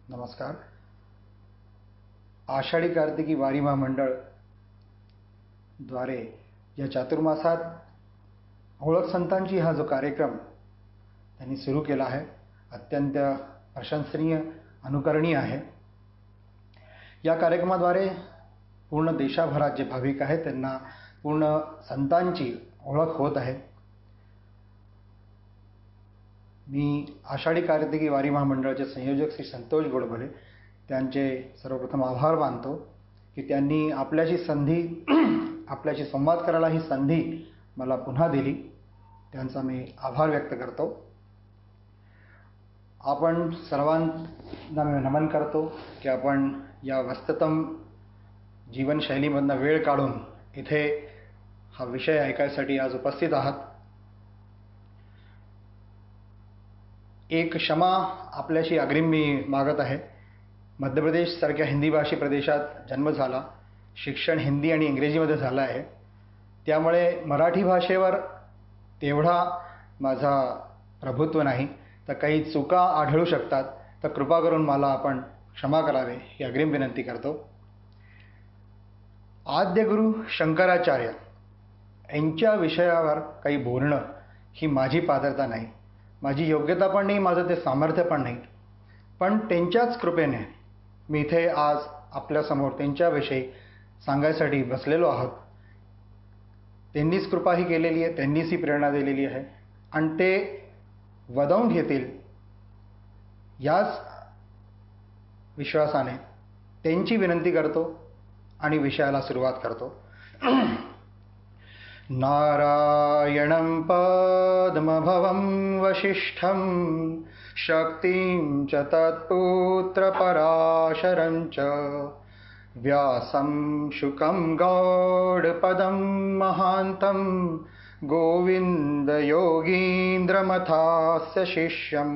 नमस्कार. आषाढी कार्तिकी वारी महामंडळ द्वारे या चातुर्मासात ओळख संतांची हा जो कार्यक्रम त्यांनी सुरू केला आहे अत्यंत प्रशंसनीय अनुकरणीय आहे. या कार्यक्रमाद्वारे पूर्ण देशाभरात जे भाविक आहेत त्यांना पूर्ण संतांची ओळख होत आहे. मी आषाढी कार्तिकी वारी महामंडळाचे संयोजक श्री संतोष गोडबोले त्यांचे सर्वप्रथम आभार मानतो की त्यांनी आपल्याशी संवाद करायला ही संधी मला पुन्हा दिली. त्यांचा मी आभार व्यक्त करतो. आपण सर्वांना मी नमन करतो की आपण या व्यस्ततम जीवनशैलीमधनं वेळ काढून इथे हा विषय ऐकायसाठी आज उपस्थित आहात. एक क्षमा आपल्याशी अग्रिम मी मागत आहे. मध्य प्रदेशसारख्या हिंदीभाषी प्रदेशात जन्म झाला, शिक्षण हिंदी आणि इंग्रजीमध्ये झालं आहे, त्यामुळे मराठी भाषेवर तेवढा माझा प्रभुत्व नाही. तर काही चुका आढळू शकतात तर कृपा करून मला आपण क्षमा करावे ही अग्रिम विनंती करतो. आद्यगुरु शंकराचार्य यांच्या विषयावर काही बोलणं ही माझी पात्रता नाही, माझी योग्यता पण नाही, माझं ते सामर्थ्य पण नाही. पण त्यांच्याच कृपेने मी इथे आज आपल्यासमोर त्यांच्याविषयी सांगायसाठी बसलेलो आहोत. त्यांनीच कृपा ही केलेली आहे, त्यांनीच ही प्रेरणा दिलेली आहे आणि ते वदवून घेतील याच विश्वासाने त्यांची विनंती करतो आणि विषयाला सुरुवात करतो. नारायणं पद्मभवं वसिष्ठं शक्तिं च तत्पुत्रपराशरं च व्यासं शुकं गौडपदं महान्तं गोविन्दयोगीन्द्रमथास्य शिष्यं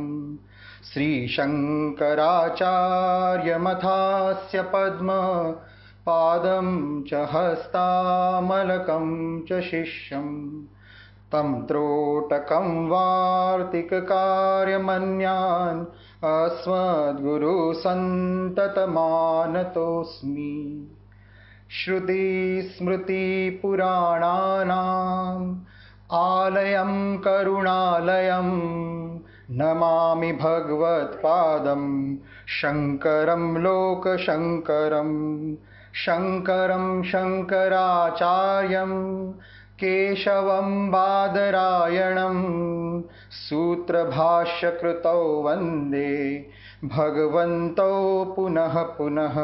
श्रीशङ्कराचार्यमथास्य पद्मपादं च हस्तामलकं च शिष्यं तं त्रोटकं वार्तिककार्यमन्यान् अस्मद्गुरुसन्ततमानतोऽस्मि. श्रुतिस्मृतिपुराणानाम् आलयं करुणालयं नमामि भगवत्पादं शङ्करं लोकशङ्करं शङ्करं शङ्कराचार्यं केशवं बादरायणं सूत्रभाष्यकृतौ वन्दे भगवन्तौ पुनः पुनः.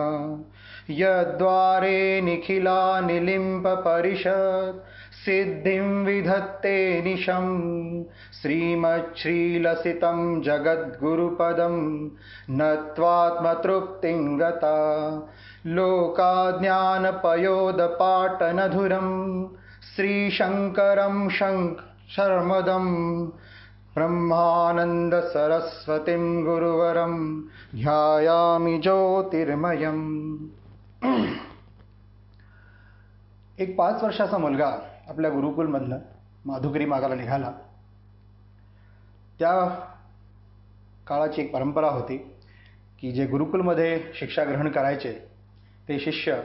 यद्वारे निखिलानिलिम्पपरिषत् सिद्धिं विधत्ते निशं श्रीमच्छ्रीलसितं जगद्गुरुपदं नत्वात्मतृप्तिं गता. लोकाज्ञानपयोदपाटनधुरं श्रीशङ्करं शर्मदं ब्रह्मानन्दसरस्वतीं गुरुवरं ध्यायामि ज्योतिर्मयम्. एक 5 वर्षाचा मुलगा आपल्या गुरुकुलमधनं माधुकरी मागायला निघाला. त्या काळाची एक परंपरा होती की जे गुरुकुलमध्ये शिक्षा ग्रहण करायचे ते शिष्य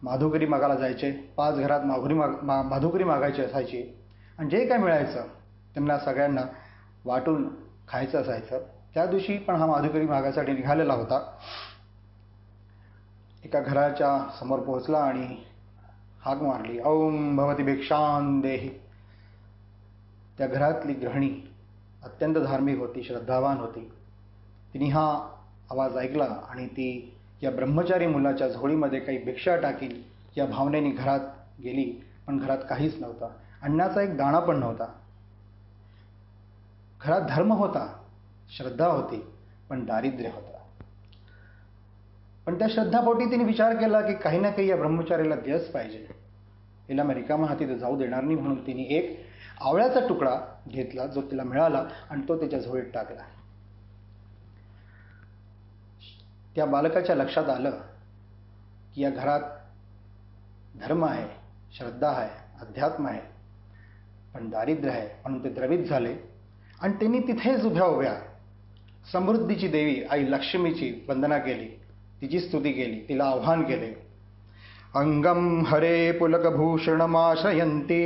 माधुकरी मागायला जायचे. 5 घरात माधुकरी मागायची असायची आणि जे काय मिळायचं त्यांना सगळ्यांना वाटून खायचं असायचं. त्या दिवशी पण हा माधुकरी मागायसाठी निघालेला होता. एका घराच्या समोर पोहोचला आणि हाक मारली, ओम भवती भिक्षां देहि. त्या घरातली गृहिणी अत्यंत धार्मिक होती, श्रद्धावान होती. तिने हा आवाज ऐकला आणि ती या ब्रह्मचारी मुलाच्या झोळीमध्ये काही भिक्षा टाकील या भावनेने घरात गेली. पण घरात काहीच नव्हता, अन्नाचा एक दाणा पण नव्हता. घरात धर्म होता, श्रद्धा होती, पण दारिद्र्य होता. पण त्या श्रद्धापोटी तिने विचार केला की काही ना काही या ब्रह्मचारीला दिलंच पाहिजे, हिला मी रिकाम्या हाती तर जाऊ देणार नाही. म्हणून तिने एक आवळ्याचा तुकडा घेतला जो तिला मिळाला आणि तो तिच्या झोळीत टाकला. त्या बालकाच्या लक्षात आलं की या घरात धर्म आहे, श्रद्धा आहे, अध्यात्म आहे, पण दारिद्र्य आहे. म्हणून ते द्रवित झाले आणि त्यांनी तिथेच उभ्या समृद्धीची देवी आई लक्ष्मीची वंदना केली, तिची स्तुती केली, तिला आव्हान केले. अंगम हरे पुलकभूषणमाश्रयन्ती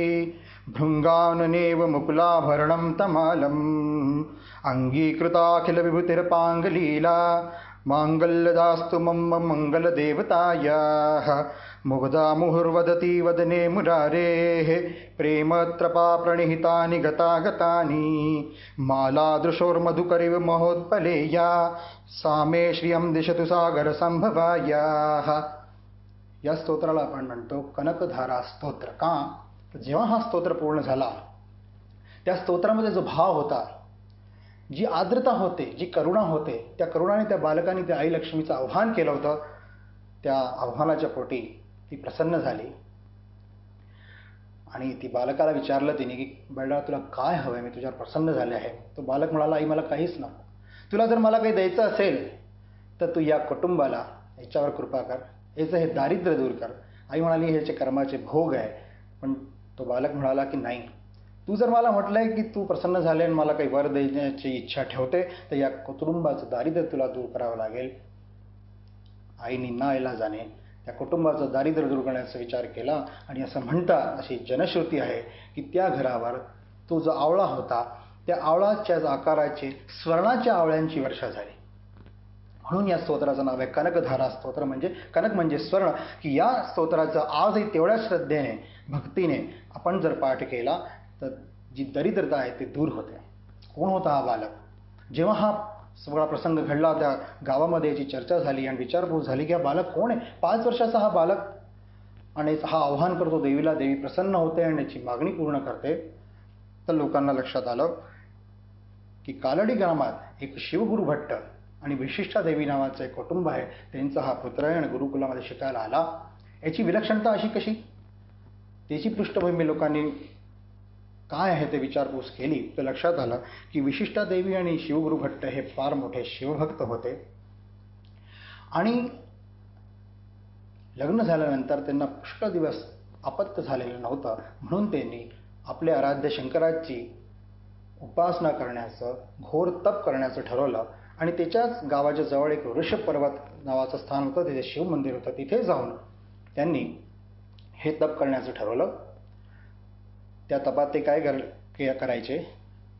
भृंगाननेव मुकुलाभरणं तमालम् अंगीकृताखिल विभूतिर्पाङ्गलीला माङ्गल्यदास्तु मम मङ्गलदेवतायाः. मुग्धा मुहुर्वदति वदने मुरारेः प्रेमत्रपा प्रणिहितानि गतागतानि मालादृशोर्मधुकरिव महोत्पलेया सा मे श्रियं दिशतु सागरसंभवायाः. या स्तोत्राला आपण म्हणतो कनकधारा स्तोत्र. का? जेव्हा हा स्तोत्र पूर्ण झाला, त्या स्तोत्रामध्ये जो भाव होता, जी आर्द्रता होते, जी करुणा होते, त्या करुणाने त्या बालकाने त्या आई लक्ष्मीचं आव्हान केलं होतं. त्या आव्हानाच्या पोटी ती प्रसन्न झाली आणि ती बालकाला विचारलं तिने की बाळा तुला काय हवंय, मी तुझ्यावर प्रसन्न झाले आहे. तो बालक म्हणाला, आई मला काहीच नको, तुला जर मला काही द्यायचं असेल तर तू या कुटुंबाला याच्यावर कृपा कर, याचं हे दारिद्र्य दूर कर. आई म्हणाली ह्याचे कर्माचे भोग आहे. पण तो बालक म्हणाला की नाही, तू जर मला म्हटलंय की तू प्रसन्न झाले आणि मला काही वर देण्याची इच्छा ठेवते तर या कुटुंबाचं दारिद्र्य तुला दूर करावं लागेल. आईने ना जाणे त्या कुटुंबाचं दारिद्र्य दूर करण्याचा विचार केला आणि असं म्हणतात, अशी जनश्रुती आहे की त्या घरावर तो जो आवळा होता त्या आवळाच्या आकाराचे स्वर्णाच्या आवळ्यांची वर्षा झाली. म्हणून या स्तोत्राचं नाव आहे कनकधारा स्तोत्र. म्हणजे कनक म्हणजे स्वर्ण. की या स्तोत्राचं आजही तेवढ्या श्रद्धेने भक्तीने आपण जर पाठ केला तर जी दरिद्रता आहे ती दूर होते. कोण होता हा बालक? जेव्हा हा सगळा प्रसंग घडला त्या गावामध्ये याची चर्चा झाली आणि विचारपूस झाली की हा बालक कोण आहे. 5 वर्षाचा हा बालक आणि हा आव्हान करतो देवीला, देवी प्रसन्न होते आणि याची मागणी पूर्ण करते. तर लोकांना लक्षात आलं की कालडी ग्रामात एक शिवगुरु भट्ट आणि विशिष्टा देवी नावाचं एक कुटुंब आहे, त्यांचा हा पुत्र आहे आणि गुरुकुलामध्ये शिकायला आला. याची विलक्षणता अशी कशी, त्याची पृष्ठभूमी लोकांनी काय आहे ते विचारपूस केली तर लक्षात आलं की विशिष्टा देवी आणि शिवगुरु भट्ट हे फार मोठे शिवभक्त होते आणि लग्न झाल्यानंतर त्यांना पुष्कळ दिवस अपत्य झालेलं नव्हतं. म्हणून त्यांनी आपल्या आराध्य शंकराची उपासना करण्याचं, घोर तप करण्याचं ठरवलं आणि त्याच्याच गावाच्या जवळ एक ऋषभ पर्वत नावाचं स्थान होतं, तिथे शिव मंदिर होतं. तिथे जाऊन त्यांनी हे तप करण्याचं ठरवलं. त्या तपात ते काय करायचे,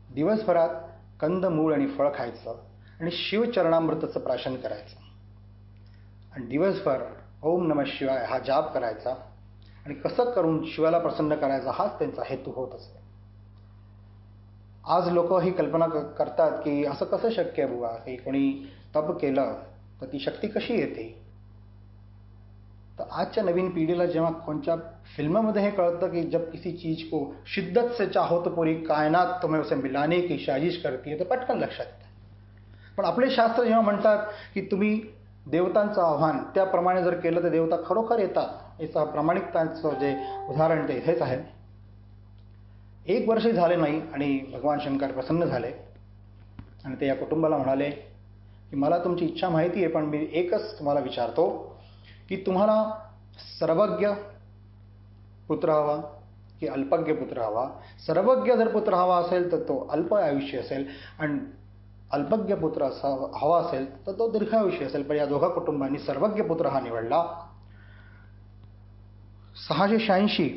दिवसभरात कंद मूळ आणि फळ खायचं आणि शिवचरणामृताचं प्राशन करायचं आणि दिवसभर ओम नमः शिवाय हा जाप करायचा आणि कसं करून शिवाला प्रसन्न करायचा हाच त्यांचा हेतू होत असे. आज लोक ही कल्पना करतात की असं कसं शक्य आहे बुवा, की कोणी तप केलं तर ती शक्ती कशी येते. तर आजच्या नवीन पिढीला जेव्हा कोणत्या फिल्ममध्ये हे कळतं की जब किसी चीज को शिद्दत से चाहो तो पूरी कायनात तुम्हें उसे मिलाने की साजिश करती है, तर पटकन लक्षात येतं. पण आपले शास्त्र जेव्हा म्हणतात की तुम्ही देवतांचं आव्हान त्याप्रमाणे जर केलं तर देवता खरोखर येतात, याचा प्रामाणिकताचं जे उदाहरण ते हेच आहे. 1 वर्ष झाले नाही आणि भगवान शंकर प्रसन्न झाले आणि ते या कुटुंबाला म्हणाले की मला तुमची इच्छा माहिती आहे, पण मी एकच तुम्हाला विचारतो की तुम्हाला सर्वज्ञ पुत्र हवा की अल्पज्ञ पुत्र हवा. सर्वज्ञ जर पुत्र हवा असेल तर तो अल्प आयुष्य असेल आणि अल्पज्ञ पुत्र हवा असेल तर तो दीर्घायुष्य असेल. पण या दोघा कुटुंबांनी सर्वज्ञ पुत्र हा निवडला. 686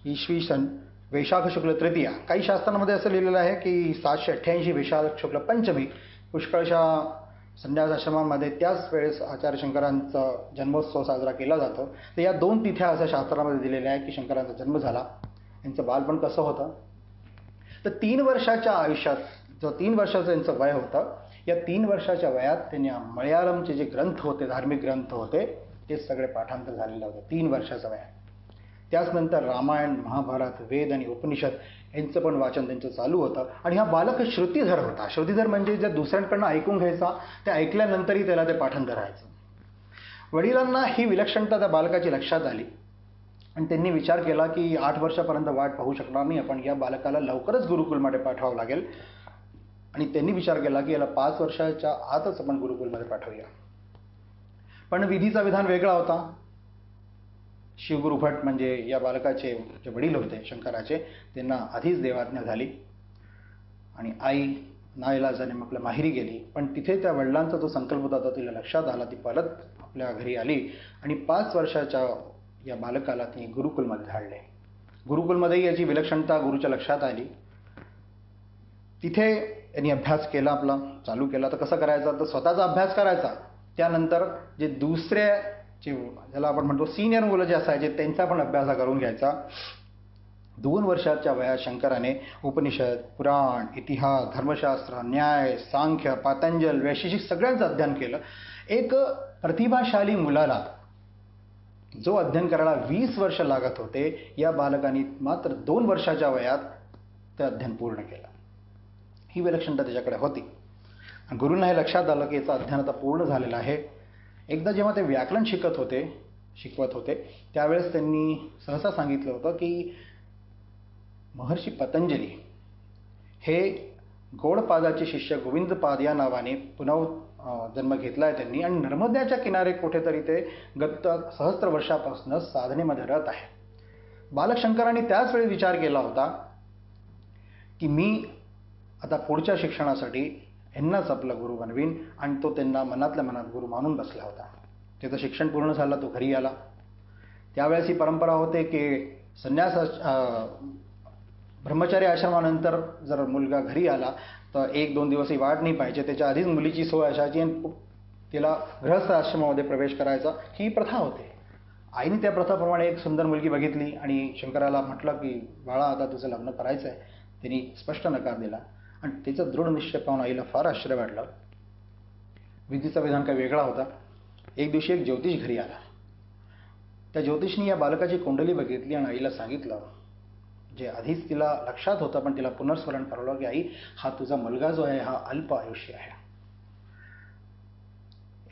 इसवी सन वैशाख शुक्ल तृतीया, काही शास्त्रांमध्ये असं लिहिलेलं आहे की 788 वैशाख शुक्ल पंचमी, पुष्कळशा संन्यास आश्रमांमध्ये त्याच वेळेस आचार्य शंकरांचा जन्मोत्सव साजरा केला जातो. तर या 2 तिथ्या अशा शास्त्रामध्ये दिलेल्या आहेत की शंकरांचा जन्म झाला. यांचं बालपण कसं होतं, तर 3 वर्षाच्या आयुष्यात, जो 3 वर्षाचं यांचं वय होतं, या 3 वर्षाच्या वयात त्यांनी मल्याळमचे जे ग्रंथ होते, धार्मिक ग्रंथ होते, ते सगळे पाठांतर झालेलं होतं 3 वर्षाच्या वयात. त्याचनंतर रामायण, महाभारत, वेद आणि उपनिषद यांचं पण वाचन त्यांचं चालू होतं. आणि हा बालक श्रुतीधर होता. श्रुतीधर म्हणजे जर दुसऱ्यांकडनं ऐकून घ्यायचा, ते ऐकल्यानंतरही त्याला ते पाठांतर राहायचं. वडिलांना ही विलक्षणता त्या बालकाची लक्षात आली आणि त्यांनी विचार केला की 8 वर्षापर्यंत वाट पाहू शकणार नाही, आपण या बालकाला लवकरच गुरुकुलमध्ये पाठवावं लागेल. आणि त्यांनी विचार केला की याला 5 वर्षाच्या आतच आपण गुरुकुलमध्ये पाठवूया. पण विधीचा विधान वेगळा होता. शिवगुरु भट म्हणजे या बालकाचे जे वडील होते शंकराचे, त्यांना आधीच देवाज्ञा झाली आणि आई नाईलाजाने मग आपल्या माहेरी गेली. पण तिथे त्या वडिलांचा जो संकल्प होता तो तिला लक्षात आला. ती परत आपल्या घरी आली आणि 5 वर्षाच्या या बालकाला तिने गुरुकुलमध्ये धाडले. गुरुकुलमध्येही याची विलक्षणता गुरुच्या लक्षात आली. तिथे यांनी अभ्यास केला, आपला चालू केला. तर कसं करायचा, तर स्वतःचा अभ्यास करायचा. त्यानंतर जे दुसरे ज्याला आपण म्हणतो सिनियर मुलं जे असायचे त्यांचा पण अभ्यास करून घ्यायचा. 2 वर्षाच्या वयात शंकराने उपनिषद, पुराण, इतिहास, धर्मशास्त्र, न्याय, सांख्य, पातंजल, वैशेषिक सगळ्यांचं अध्ययन केलं. एक प्रतिभाशाली मुलाला जो अध्ययन करायला 20 वर्ष लागत होते, या बालकाने मात्र 2 वर्षाच्या वयात ते अध्ययन पूर्ण केलं. ही विलक्षणता त्याच्याकडे होती. गुरूंना हे लक्षात आलं की याचं अध्ययन आता पूर्ण झालेलं आहे. एकदा जेव्हा ते व्याकरण शिकवत होते त्यावेळेस त्यांनी सहसा सांगितलं होतं की महर्षी पतंजली हे गौडपादाचे शिष्य गोविंदपाद या नावाने जन्म घेतला आहे त्यांनी, आणि नर्मद्याच्या किनारे कुठेतरी ते गत सहस्त्र वर्षापासून साधनेमध्ये रत आहे. बालक शंकरांनी त्याच वेळी विचार केला होता की मी आता पुढच्या शिक्षणासाठी यांनाच आपला गुरु बनवीन, आणि तो त्यांना मनातल्या मनात गुरु मानून बसला होता. त्याचं शिक्षण पूर्ण झालं, तो घरी आला. त्यावेळेस ही परंपरा होते की ब्रह्मचारी आश्रमानंतर जर मुलगा घरी आला तर 1-2 दिवसही वाट नाही पाहिजे, त्याच्या आधीच मुलीची सोय असायची आणि तिला गृहस्थ आश्रमामध्ये प्रवेश करायचा, ही प्रथा होते. आईने त्या प्रथाप्रमाणे एक सुंदर मुलगी बघितली आणि शंकराला म्हटलं की बाळा आता तुझं लग्न करायचं आहे. त्यांनी स्पष्ट नकार दिला आणि तिचा दृढ निश्चय पाहून आईला फार आश्चर्य वाटलं. विधीचा विधान काही वेगळा होता. एक दिवशी एक ज्योतिष घरी आला. त्या ज्योतिषनी या बालकाची कुंडली बघितली आणि आईला सांगितलं, जे आधीच तिला लक्षात होतं पण तिला पुनर्स्मरण करवलं, की आई हा तुझा मुलगा जो आहे हा अल्प आयुष्य आहे.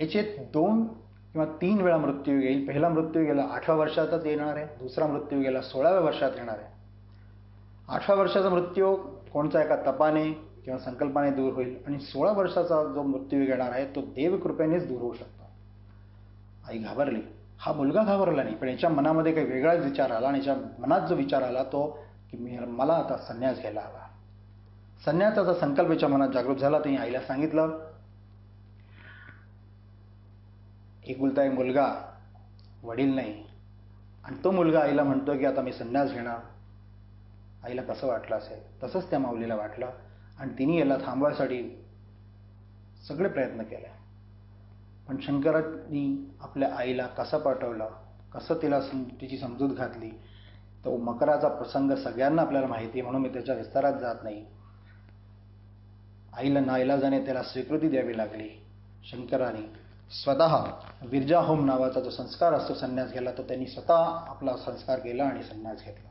याचे 2 किंवा 3 वेळा मृत्यू येईल. पहिला मृत्यू गेला 8व्या वर्षातच येणार आहे, दुसरा मृत्यू गेला 16व्या वर्षात येणार आहे. 8व्या वर्षाचा मृत्यू कोणत्या एका तपाने किंवा संकल्पाने दूर होईल, आणि 16 वर्षाचा जो मृत्यू येणार आहे तो देवकृपेनेच दूर होऊ शकतो. आई घाबरली. हा मुलगा घाबरला नाही, पण याच्या मनामध्ये काही वेगळाच विचार आला, आणि याच्या मनात जो विचार आला तो की मला आता संन्यास घ्यायला हवा. संन्यासाचा संकल्प याच्या मनात जागृत झाला. त्यांनी आईला सांगितलं. एकुलता एक मुलगा, वडील नाही, आणि तो मुलगा आईला म्हणतो की आता मी संन्यास घेणार. आईला कसं वाटलं असेल, तसंच त्या माऊलीला वाटलं, आणि तिने याला थांबवायसाठी सगळे प्रयत्न केले. पण शंकरांनी आपल्या आईला कसं पाठवलं, कसं तिला तिची समजूत घातली, तो मकराचा प्रसंग सगळ्यांना आपल्याला माहिती आहे, म्हणून मी त्याच्या विस्तारात जात नाही. आईला नाईलाजाने त्याला स्वीकृती द्यावी लागली. शंकरांनी स्वतः विरजा होम नावाचा जो संस्कार असतो संन्यास घ्यायला, तो त्यांनी स्वतः आपला संस्कार केला आणि संन्यास घेतला.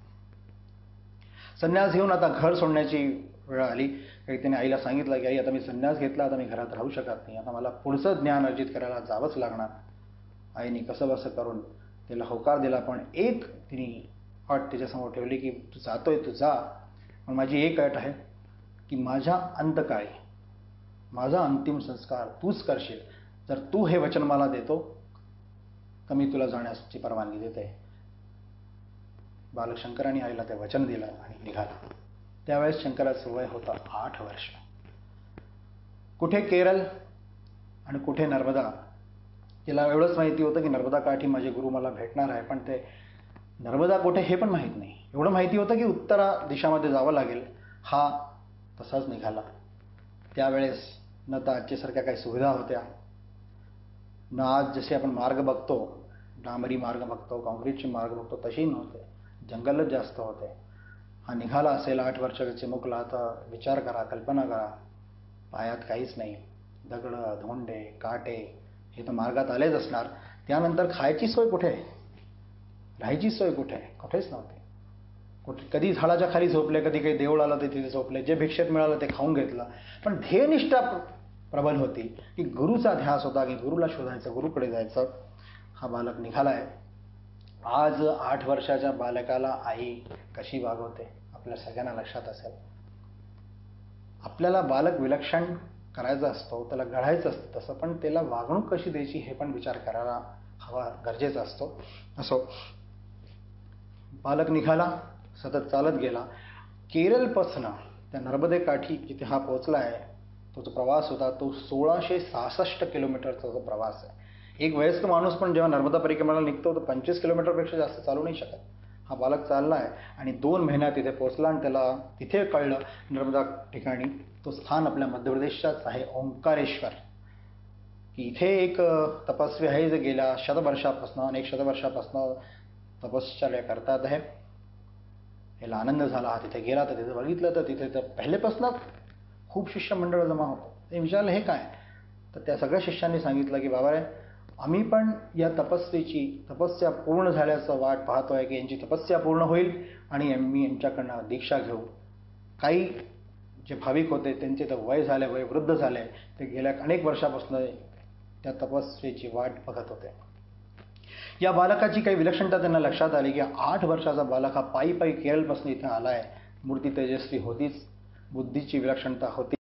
संन्यास घेऊन आता घर सोडण्याची वेळ आली. त्याने आईला सांगितलं की आई आता मी संन्यास घेतला, आता मी घरात राहू शकत नाही, आता मला पुढचं ज्ञान अर्जित करायला जावंच लागणार. आईने कसं बसं करून त्याला होकार दिला, पण एक तिने अट त्याच्यासमोर ठेवली की तू जातोय तू जा, पण माझी एक अट आहे की माझ्या अंतकाळी माझा अंतिम संस्कार तूच करशील. जर तू हे वचन मला देतो तर मी तुला जाण्याची परवानगी देते. बालक शंकरांनी आईला ते वचन दिलं आणि निघाला. त्यावेळेस शंकराचं वय होतं 8 वर्ष. कुठे केरळ आणि कुठे नर्मदा. तिला एवढंच माहिती होतं की नर्मदा काठी माझे गुरु मला भेटणार आहे, पण ते नर्मदा कुठे हे पण माहीत नाही. एवढं माहिती होतं की उत्तर दिशामध्ये जावं लागेल. हा तसाच निघाला. त्यावेळेस न तर आजच्यासारख्या काही सुविधा होत्या, न आज जसे आपण मार्ग बघतो, डांबरी मार्ग बघतो, काँक्रीटचे मार्ग बघतो, तसेही नव्हते. जंगलच जास्त होते. हा निघाला असेल 8 वर्षाचा चिमुकला, तर विचार करा, कल्पना करा. पायात काहीच नाही, दगडं, धोंडे, काटे हे तर मार्गात आलेच असणार. त्यानंतर खायची सोय कुठे, राहायची सोय कुठे, कुठेच नव्हती. कुठे कधी झाडाच्या खाली झोपले, कधी काही देऊळ आलं ते तिथे झोपले, जे भिक्षेत मिळालं ते खाऊन घेतलं. पण ध्येयनिष्ठा प्रबल होती की गुरुचा ध्यास होता की गुरुला शोधायचं, गुरुकडे जायचं. हा बालक निघालाय. आज 8 वर्षाच्या बालकाला आई कशी वागवते आपल्या सगळ्यांना लक्षात असेल. आपल्याला बालक विलक्षण करायचा असतो, त्याला घडायचं असतं तसं, पण त्याला वागणूक कशी द्यायची हे पण विचार करायला हवा, गरजेचा असतो. असो, बालक निघाला, सतत चालत गेला. केरळपासून त्या नर्मदे काठी जिथे हा पोहोचला आहे तो जो प्रवास होता तो 1666 किलोमीटरचा जो प्रवास आहे. एक वयस्क माणूस पण जेव्हा नर्मदा परिक्रमेला निघतो तर 25 किलोमीटरपेक्षा जास्त चालू नाही शकत. हा बालक चालला आहे आणि 2 महिन्यात तिथे पोहोचला आणि त्याला तिथे कळलं नर्मदा ठिकाणी तो स्थान आपल्या मध्य प्रदेशचाच आहे, ओंकारेश्वर, की इथे एक तपस्वी आहे जे गेल्या अनेक शतवर्षापासून तपश्चर्या करतात आहे. याला आनंद झाला. हा तिथे गेला तर तिथे बघितलं तर तिथे तर पहिलेपासूनच खूप शिष्यमंडळ जमा होतं. ते विचारलं हे काय, तर त्या सगळ्या शिष्यांनी सांगितलं की बाबा रे, आम्ही पण या तपस्वीची तपस्या पूर्ण झाल्याचं वाट पाहतोय की यांची तपस्या पूर्ण होईल आणि मी यांच्याकडनं दीक्षा घेऊ. काही जे भाविक होते त्यांचे तर वय झाले, वय वृद्ध झाले, ते गेल्या अनेक वर्षापासून त्या तपस्वीची वाट बघत होते. या बालकाची काही विलक्षणता त्यांना लक्षात आली की 8 वर्षाचा बालक हा पायी पायी केरळपासून इथे आलाय. मूर्ती तेजस्वी होतीच, बुद्धीची विलक्षणता होती.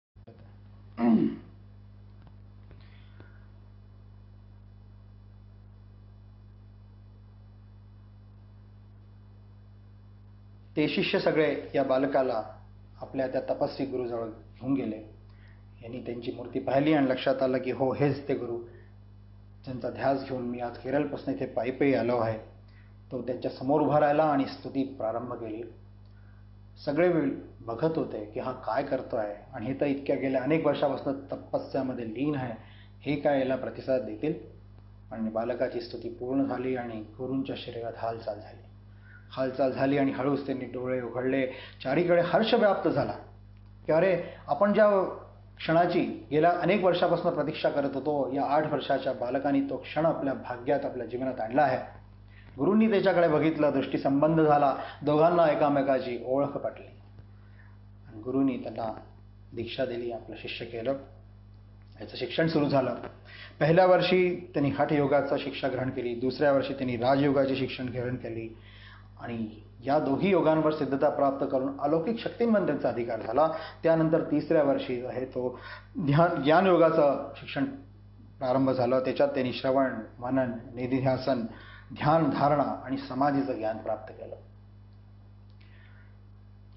ते शिष्य सगळे या बालकाला आपल्या त्या तपस्वी गुरुजवळ घेऊन गेले. यांनी त्यांची मूर्ती पाहिली आणि लक्षात आलं की हो, हेच ते गुरु ज्यांचा ध्यास घेऊन मी आज केरळपासून इथे पायी पायी आलो आहे. तो त्यांच्या समोर उभा राहिला आणि स्तुती प्रारंभ केली. सगळे बघत होते की हा काय करतोय आणि हे तर इतक्या गेल्या अनेक वर्षापासून तपस्यामध्ये लीन आहे, हे काय याला प्रतिसाद देतील. आणि बालकाची स्तुती पूर्ण झाली आणि गुरूंच्या शरीरात हालचाल झाली आणि हळूच त्यांनी डोळे उघडले. चारीकडे हर्ष व्याप्त झाला की अरे, आपण ज्या क्षणाची गेल्या अनेक वर्षापासून प्रतीक्षा करत होतो, या 8 वर्षाच्या बालकाने तो क्षण आपल्या भाग्यात, आपल्या जीवनात आणला आहे. गुरूंनी त्याच्याकडे बघितलं, दृष्टीसंबंध झाला, दोघांना एकामेकाची ओळख पटली आणि गुरूंनी त्यांना दीक्षा दिली, आपलं शिष्य केलं. याचं शिक्षण सुरू झालं. पहिल्या वर्षी त्यांनी हठयोगाचा शिक्षा ग्रहण केली, दुसऱ्या वर्षी त्यांनी राजयोगाची शिक्षण ग्रहण केली आणि या दोघी योगांवर सिद्धता प्राप्त करून अलौकिक शक्तींमध्ये त्यांचा अधिकार झाला. त्यानंतर तिसऱ्या वर्षी आहे तो ज्ञान योगाचं शिक्षण प्रारंभ झालं. त्याच्यात त्यांनी श्रवण, मनन, निधिध्यासन, ध्यान, धारणा आणि समाधीचं ज्ञान प्राप्त केलं.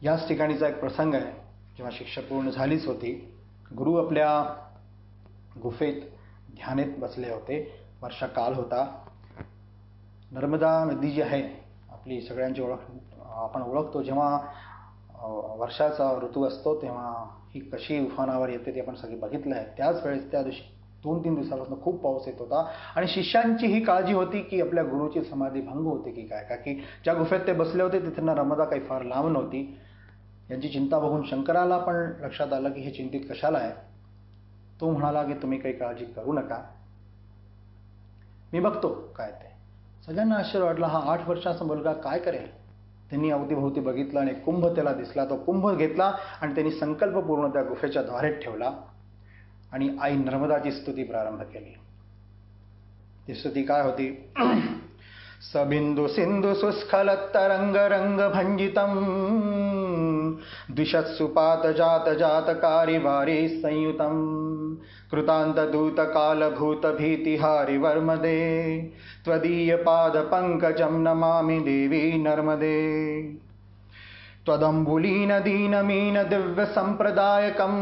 याच ठिकाणीचा एक प्रसंग आहे. जेव्हा शिक्षा पूर्ण झालीच होती, गुरु आपल्या गुफेत ध्यानेत बसले होते. वर्षाकाल होता. नर्मदा नदी जी आहे आपली सगळ्यांची आपण ओळखतो, जेव्हा वर्षाचा ऋतू असतो तेव्हा ही कशी उफाणावर येते ते आपण सगळे बघितलं आहे. त्याच वेळेस त्या दिवशी 2-3 दिवसापासून खूप पाऊस येत होता आणि शिष्यांची ही काळजी होती की आपल्या गुरुची समाधी भंग होते की काय, का की ज्या गुफेत ते बसले होते तिथे नर्मदा काही फार लांब नव्हती. यांची चिंता बघून शंकराला पण लक्षात आलं की हे चिंतित कशाला आहे. तो म्हणाला की तुम्ही काही काळजी करू नका, मी बघतो काय ते. सगळ्यांना आश्चर्य वाटलं, हा 8 वर्षाचा मुलगा काय करेल. त्यांनी अवतीभोवती बघितलं आणि कुंभ त्याला दिसला. तो कुंभ घेतला आणि त्यांनी संकल्प पूर्ण त्या गुफेच्या द्वारेत ठेवला आणि आई नर्मदाची स्तुती प्रारंभ केली. ती स्तुती काय होती? सबिंदू सिंधू सुस्खलत तरंग रंग भंजितम द्विषत्सुपात जात जातकारी वारी संयुतम कृतांत दूत काल भूत भीतिहारि वर्मदे त्वदीय पाद पंकजम नमामि देवी नर्मदे त्वदंबुलीन दीनमीन दिव्य संप्रदायकम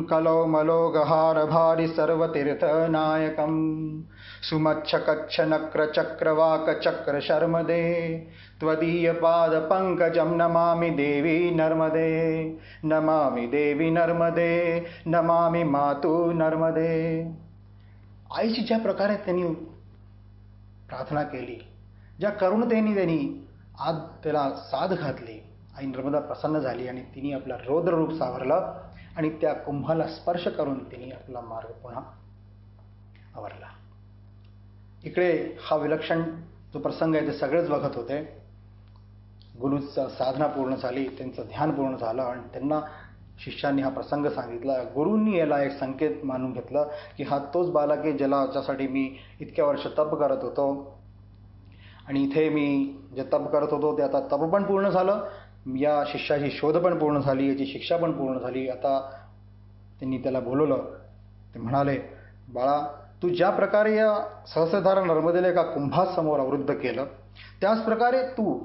कलो मलोगहार भारि सर्वतीर्थ नायकम सुमच्छ कच्छ नक्र चक्रवाक चक्र शर्मदे त्वदीय पाद पंकजम नमामि देवी नर्मदे नमामि देवी नर्मदे नमामि मातु नर्मदे. आईची ज्या प्रकारे त्यांनी प्रार्थना केली, ज्या करुणतेने त्यांनी आज त्याला साथ घातली, आई नर्मदा प्रसन्न झाली आणि तिने आपलं रौद्र रूप सावरलं आणि त्या कुंभाला स्पर्श करून तिने आपला मार्ग पुन्हा आवरला. इकडे हा विलक्षण जो प्रसंग आहे ते सगळेच बघत होते. गुरुचं साधना पूर्ण झाली, त्यांचं ध्यान पूर्ण झालं आणि त्यांना शिष्यांनी हा प्रसंग सांगितला. गुरूंनी याला एक संकेत मानून घेतलं की हा तोच बालक आहे ज्यासाठी मी इतक्या वर्ष तप करत होतो आणि इथे मी जे तप करत होतो ते आता तप पण पूर्ण झालं, या शिष्याची शोध पण पूर्ण झाली, याची शिक्षा पण पूर्ण झाली. आता त्यांनी त्याला बोलवलं. ते म्हणाले, बाळा, तू ज्या प्रकारे या सहस्रधारा नर्मदेला एका कुंभासमोर अवरुद्ध केलं, त्याच प्रकारे तू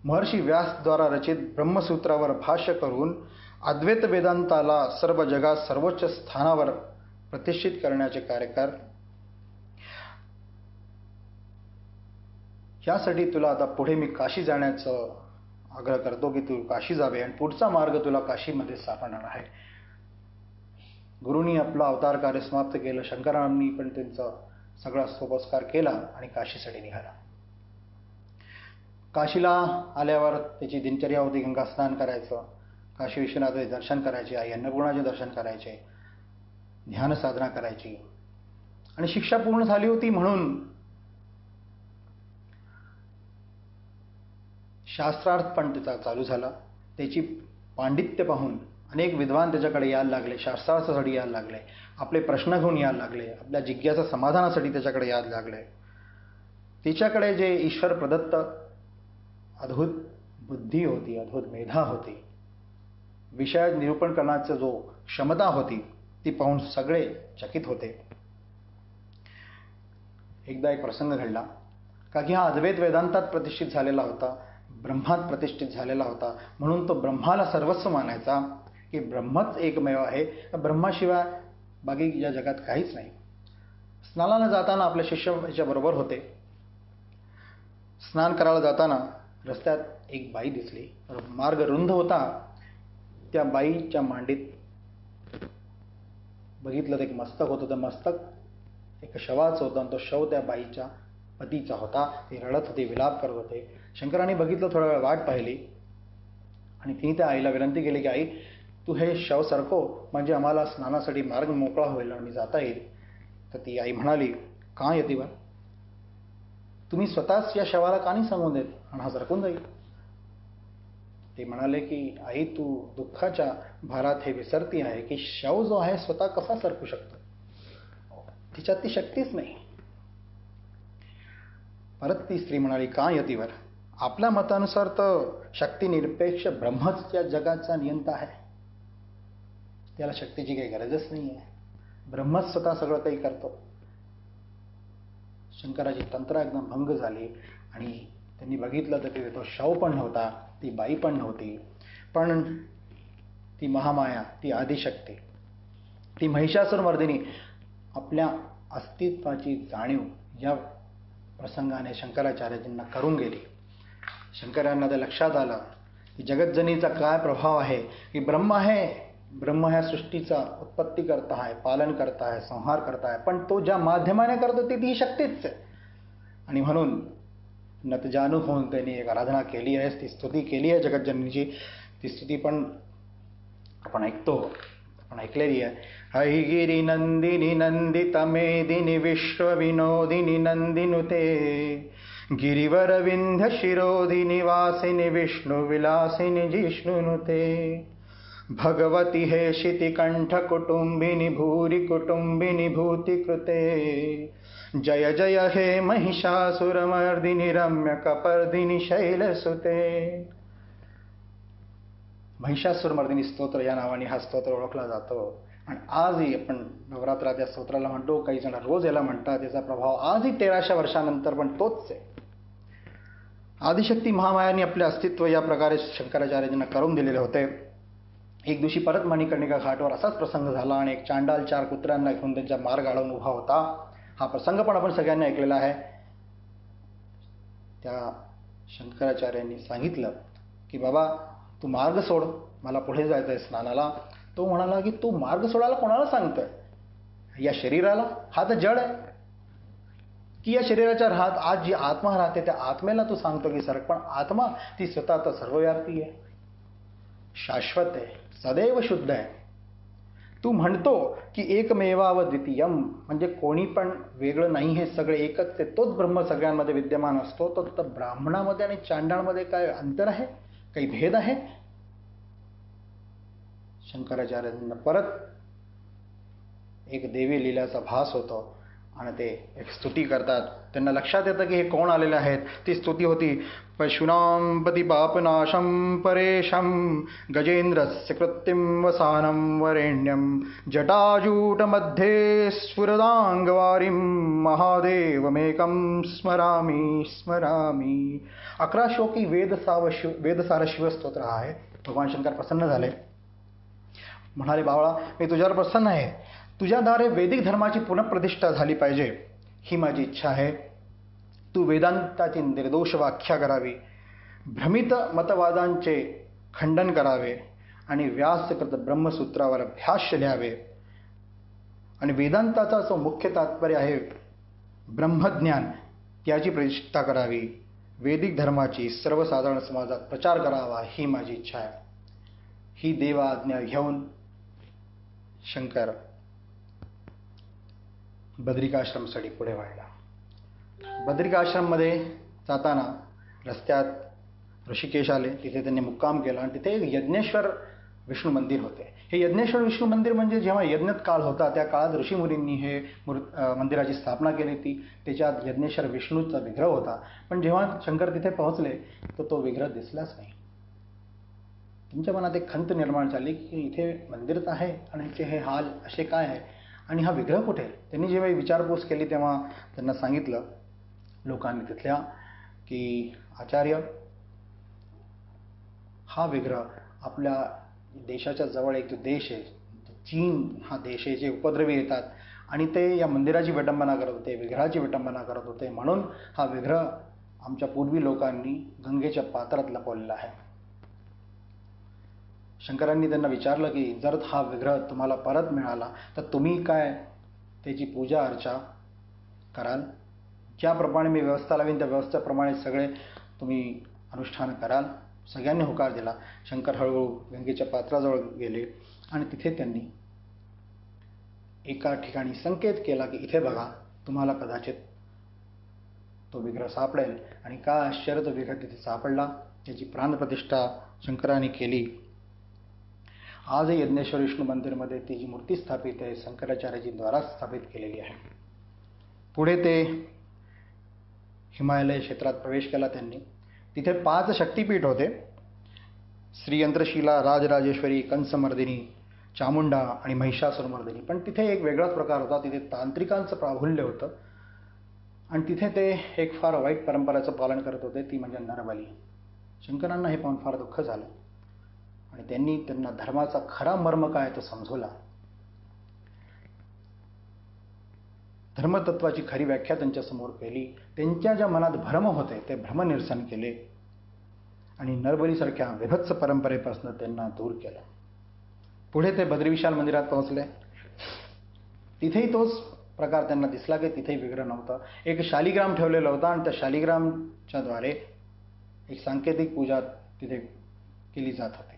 महर्षी व्यासद्वारा रचित ब्रह्मसूत्रावर भाष्य करून अद्वैत वेदांताला सर्व जगात सर्वोच्च स्थानावर प्रतिष्ठित करण्याचे कार्य कर. यासाठी तुला आता पुढे मी काशी जाण्याचं आग्रह करतो की तू काशी जावे आणि पुढचा मार्ग तुला काशीमध्ये सापडणार आहे. गुरुनी आपला अवतार कार्य समाप्त केलं. शंकरांनी पण त्यांचा सगळा सोपस्कार केला आणि काशीसाठी निघाला. काशीला आल्यावर त्याची दिनचर्या होती गंगा स्नान करायचं, काशी विश्वनाथाचे दर्शन करायचे, आई अन्नपूर्णाचे दर्शन करायचे, ध्यान साधना करायची. आणि शिक्षा पूर्ण झाली होती म्हणून शास्त्रार्थ पण त्याचा चालू झाला. त्याची पांडित्य पाहून अनेक विद्वान त्याच्याकडे यायला लागले, शास्त्रार्थासाठी यायला लागले, आपले प्रश्न घेऊन यायला लागले, आपल्या जिज्ञासा समाधानासाठी त्याच्याकडे यायला लागले. तिच्याकडे जे ईश्वर प्रदत्त अद्भुत बुद्धी होती, अद्भुत मेधा होती, विषय निरूपण करण्याची जो क्षमता होती, ती पाहून सगळे चकित होते. एकदा एक प्रसंग घडला का की हा अद्वैत वेदांतात प्रतिष्ठित झालेला होता, ब्रह्मात प्रतिष्ठित झालेला होता, म्हणून तो ब्रह्माला सर्वस्व मानायचा की ब्रह्मच एकमेव आहे, ब्रह्माशिवाय बाकी या जगात काहीच नाही. स्नानाला जाताना आपले शिष्य याच्याबरोबर होते. स्नान करायला जाताना रस्त्यात एक बाई दिसली. मार्ग रुंद होता. त्या बाईच्या मांडीत बघितलं तर एक मस्तक होतं. ते मस्तक एक शवाचं होतं आणि तो शव त्या बाईच्या पतीचा होता. ते रडत होते, विलाप करत होते. शंकरांनी बघितलं, थोडा वेळ वाट पाहिली आणि तिने त्या आईला विनंती केली की आई, तू हे शव सरको म्हणजे आम्हाला स्नानासाठी मार्ग मोकळा होईल आणि जाता येईल. तर ती आई म्हणाली, का यतीवर, तुम्ही स्वतःच या शवाला का नाही सांगून देत आणि हा सरकून जाईल. ते म्हणाले की आई, तू दुःखाच्या भारात हे विसरती आहे की शव जो आहे स्वतः कसा सरकू शकतो, तिच्यात ती शक्तीच नाही. परत ती स्त्री म्हणाली, का यतीवर, आपल्या मतानुसार तर शक्ती निरपेक्ष ब्रह्मच या जगाचा नियंता आहे, त्याला शक्तीची काही गरजच नाही आहे, ब्रह्मच स्वतः सगळं काही करतो. शंकराची तंत्रा एकदम भंग झाली आणि त्यांनी बघितलं तर तिथे तो शव पण नव्हता, ती बाई पण नव्हती, पण ती महामाया, ती आदिशक्ती, ती महिषासुरमर्दिनी आपल्या अस्तित्वाची जाणीव या प्रसंगाने शंकराचार्यजींना करून गेली. शंकरांना ते लक्षात आलं की जगज्जनीचा काय प्रभाव आहे, की ब्रह्म आहे, ब्रह्म ह्या सृष्टीचा उत्पत्ती करता आहे, पालन करता आहे, संहार करता आहे, पण तो ज्या माध्यमाने करतो ती शक्तीच आहे. आणि म्हणून नतजानू होऊन त्यांनी एक आराधना केली आहे, ती स्तुती केली आहे जगज्जननीची. ती स्तुती पण आपण ऐकतो, आपण ऐकलेली आहे. हैगिरी नंदिनी नंदित मेदिनी विश्वविनोदिनी नंदिनुते गिरिवर विंध्य शिरोधिनी वासिनी विष्णु विलासिनी जिष्णुनुते भगवती हे शितिकंठ कुटुंबिनी भूरि कुटुंबिनी भूति कृते जय जय हे महिषासुरमर्दिनी रम्य कपर्दिनी शैलसुते. महिषासुरमर्दिनी स्तोत्र या नावाने हा स्तोत्र ओळखला जातो आणि आजही आपण नवरात्रात या स्तोत्राला म्हणतो, काही जण रोज याला म्हणतात. त्याचा प्रभाव आजही 1300 वर्षानंतर पण तोच आहे. आदिशक्ती महामायाने आपले अस्तित्व या प्रकारे शंकराचार्यांना करून दिलेले होते. एक दिवशी परत मणिकर्णिका घाटवर असाच प्रसंग झाला आणि एक चांडाल 4 कुत्र्यांना घेऊन त्यांच्या मार्ग अडवून उभा होता. हा प्रसंग पण आपण सगळ्यांनी ऐकलेला आहे. त्या शंकराचार्यांनी सांगितलं की बाबा, तू मार्ग सोड, मला पुढे जायचं आहे स्नानाला. तो म्हणाला की तू मार्ग सोडायला कोणाला सांगतोय, या शरीराला, हा तर जड आहे, की या शरीराच्या राहत आज जी आत्मा राहते त्या आत्मेला तू सांगतो की सरक. पण आत्मा ती स्वतः तर सर्वव्यापी आहे, शाश्वत आहे, सदैव शुद्ध आहे. तू म्हणतो की एकमेवाव द्वितीयम, म्हणजे कोणी पण वेगळं नाही, हे सगळे एकच आहे, तोच ब्रह्म सगळ्यांमध्ये विद्यमान असतो. तर ब्राह्मणामध्ये आणि चांडाळमध्ये काय अंतर आहे, काही भेद आहे. शंकराचार्यांना परत एक देवी लीलाचा भास होतो आणि ते एक स्तुती करतात. त्यांना लक्षात येतं की हे कोण आलेले आहेत. ती स्तुती होती, पशूनां पतिपापनाशं परेशं गजेंद्रस्य कृत्तिं वसानं वरेण्यं जटाजूटमध्ये स्फुरदांगवारिं महादेवमेकं स्मरामि स्मरामि. 11 श्लोकी वेदसार शिवस्तोत्र आहे. भगवान शंकर प्रसन्न झाले म्हणाले, बावळा, मी तुझ्यावर प्रसन्न आहे. तुझ्याद्वारे वैदिक धर्माची पुनःप्रतिष्ठा झाली पाहिजे ही माझी इच्छा आहे. तू वेदांताची निर्दोष व्याख्या करावी, भ्रमित मतवादांचे खंडन करावे आणि व्यासकृत ब्रह्मसूत्रावर भाष्य लिहावे आणि वेदांताचा जो मुख्य तात्पर्य आहे ब्रह्मज्ञान त्याची प्रतिष्ठा करावी. वैदिक धर्माची सर्वसाधारण समाजात प्रचार करावा ही माझी इच्छा आहे. ही देव आज्ञा घेऊन शंकर बद्रिकाश्रमसाठी पुढे वाढला. बद्रिकाश्रममध्ये जाताना रस्त्यात ऋषिकेश आले. तिथे त्यांनी मुक्काम केला आणि तिथे एक यज्ञेश्वर विष्णू मंदिर होते. हे यज्ञेश्वर विष्णू मंदिर म्हणजे जेव्हा यज्ञत काळ होता त्या काळात ऋषीमुनींनी हे मंदिराची स्थापना केली होती. त्याच्यात यज्ञेश्वर विष्णूचा विग्रह होता. पण जेव्हा शंकर तिथे पोहोचले तर तो विग्रह दिसलाच नाही. त्यांच्या मनात एक खंत निर्माण झाली की इथे मंदिर तर आहे आणि इथे हे हाल असे काय आहे आणि हा विग्रह कुठे. त्यांनी जेव्हा विचारपूस केली तेव्हा त्यांना सांगितलं लोकांनी तिथल्या की आचार्य, हा विग्रह आपल्या देशाच्या जवळ एक जो देश आहे चीन हा देश आहे, जे उपद्रवी येतात आणि ते या मंदिराची विटंबना करत होते, विग्रहाची विटंबना करत होते, म्हणून हा विग्रह आमच्या पूर्वी लोकांनी गंगेच्या पात्रात लपवलेला आहे. शंकरांनी त्यांना विचारलं की जर हा विग्रह तुम्हाला परत मिळाला तर तुम्ही काय त्याची पूजा अर्चा कराल? ज्याप्रमाणे मी व्यवस्था लावीन त्या व्यवस्थेप्रमाणे सगळे तुम्ही अनुष्ठान कराल? सगळ्यांनी होकार दिला. शंकर हळूहळू गंगेच्या पात्राजवळ गेले आणि तिथे त्यांनी एका ठिकाणी संकेत केला की इथे बघा, तुम्हाला कदाचित तो विग्रह सापडेल. आणि का आश्चर्य, तो विग्रह तिथे सापडला. त्याची प्राणप्रतिष्ठा शंकरांनी केली. आज यज्ञेश्वर विष्णू मंदिरमध्ये ती जी मूर्ती स्थापित आहे शंकराचार्यजी द्वारा स्थापित केलेली आहे. पुढे ते हिमालय क्षेत्रात प्रवेश केला त्यांनी. तिथे 5 शक्तिपीठ होते: श्रीयंत्रशिला, राजराजेश्वरी, कंसमर्दिनी, चामुंडा आणि महिषासुरमर्दिनी. पण तिथे एक वेगळाच प्रकार होता. तिथे तांत्रिकांचं प्राबल्य होतं आणि तिथे ते एक फार वाईट परंपरेचं पालन करत होते, ती म्हणजे नरबली. शंकरांना हे पाहून फार दुःख झालं आणि त्यांनी त्यांना धर्माचा खरा मर्म काय तो समजवला. धर्मतत्वाची खरी व्याख्या त्यांच्यासमोर केली. त्यांच्या ज्या मनात भ्रम होते ते भ्रमनिरसन केले आणि नरबलीसारख्या विभत्स परंपरेपासून त्यांना दूर केलं. पुढे ते बद्रीविशाल मंदिरात पोहोचले. तिथेही तोच प्रकार त्यांना दिसला की तिथेही विग्रह नव्हता. एक शालिग्राम ठेवलेला होता आणि त्या शालिग्रामच्या द्वारे एक सांकेतिक पूजा तिथे केली जात होती.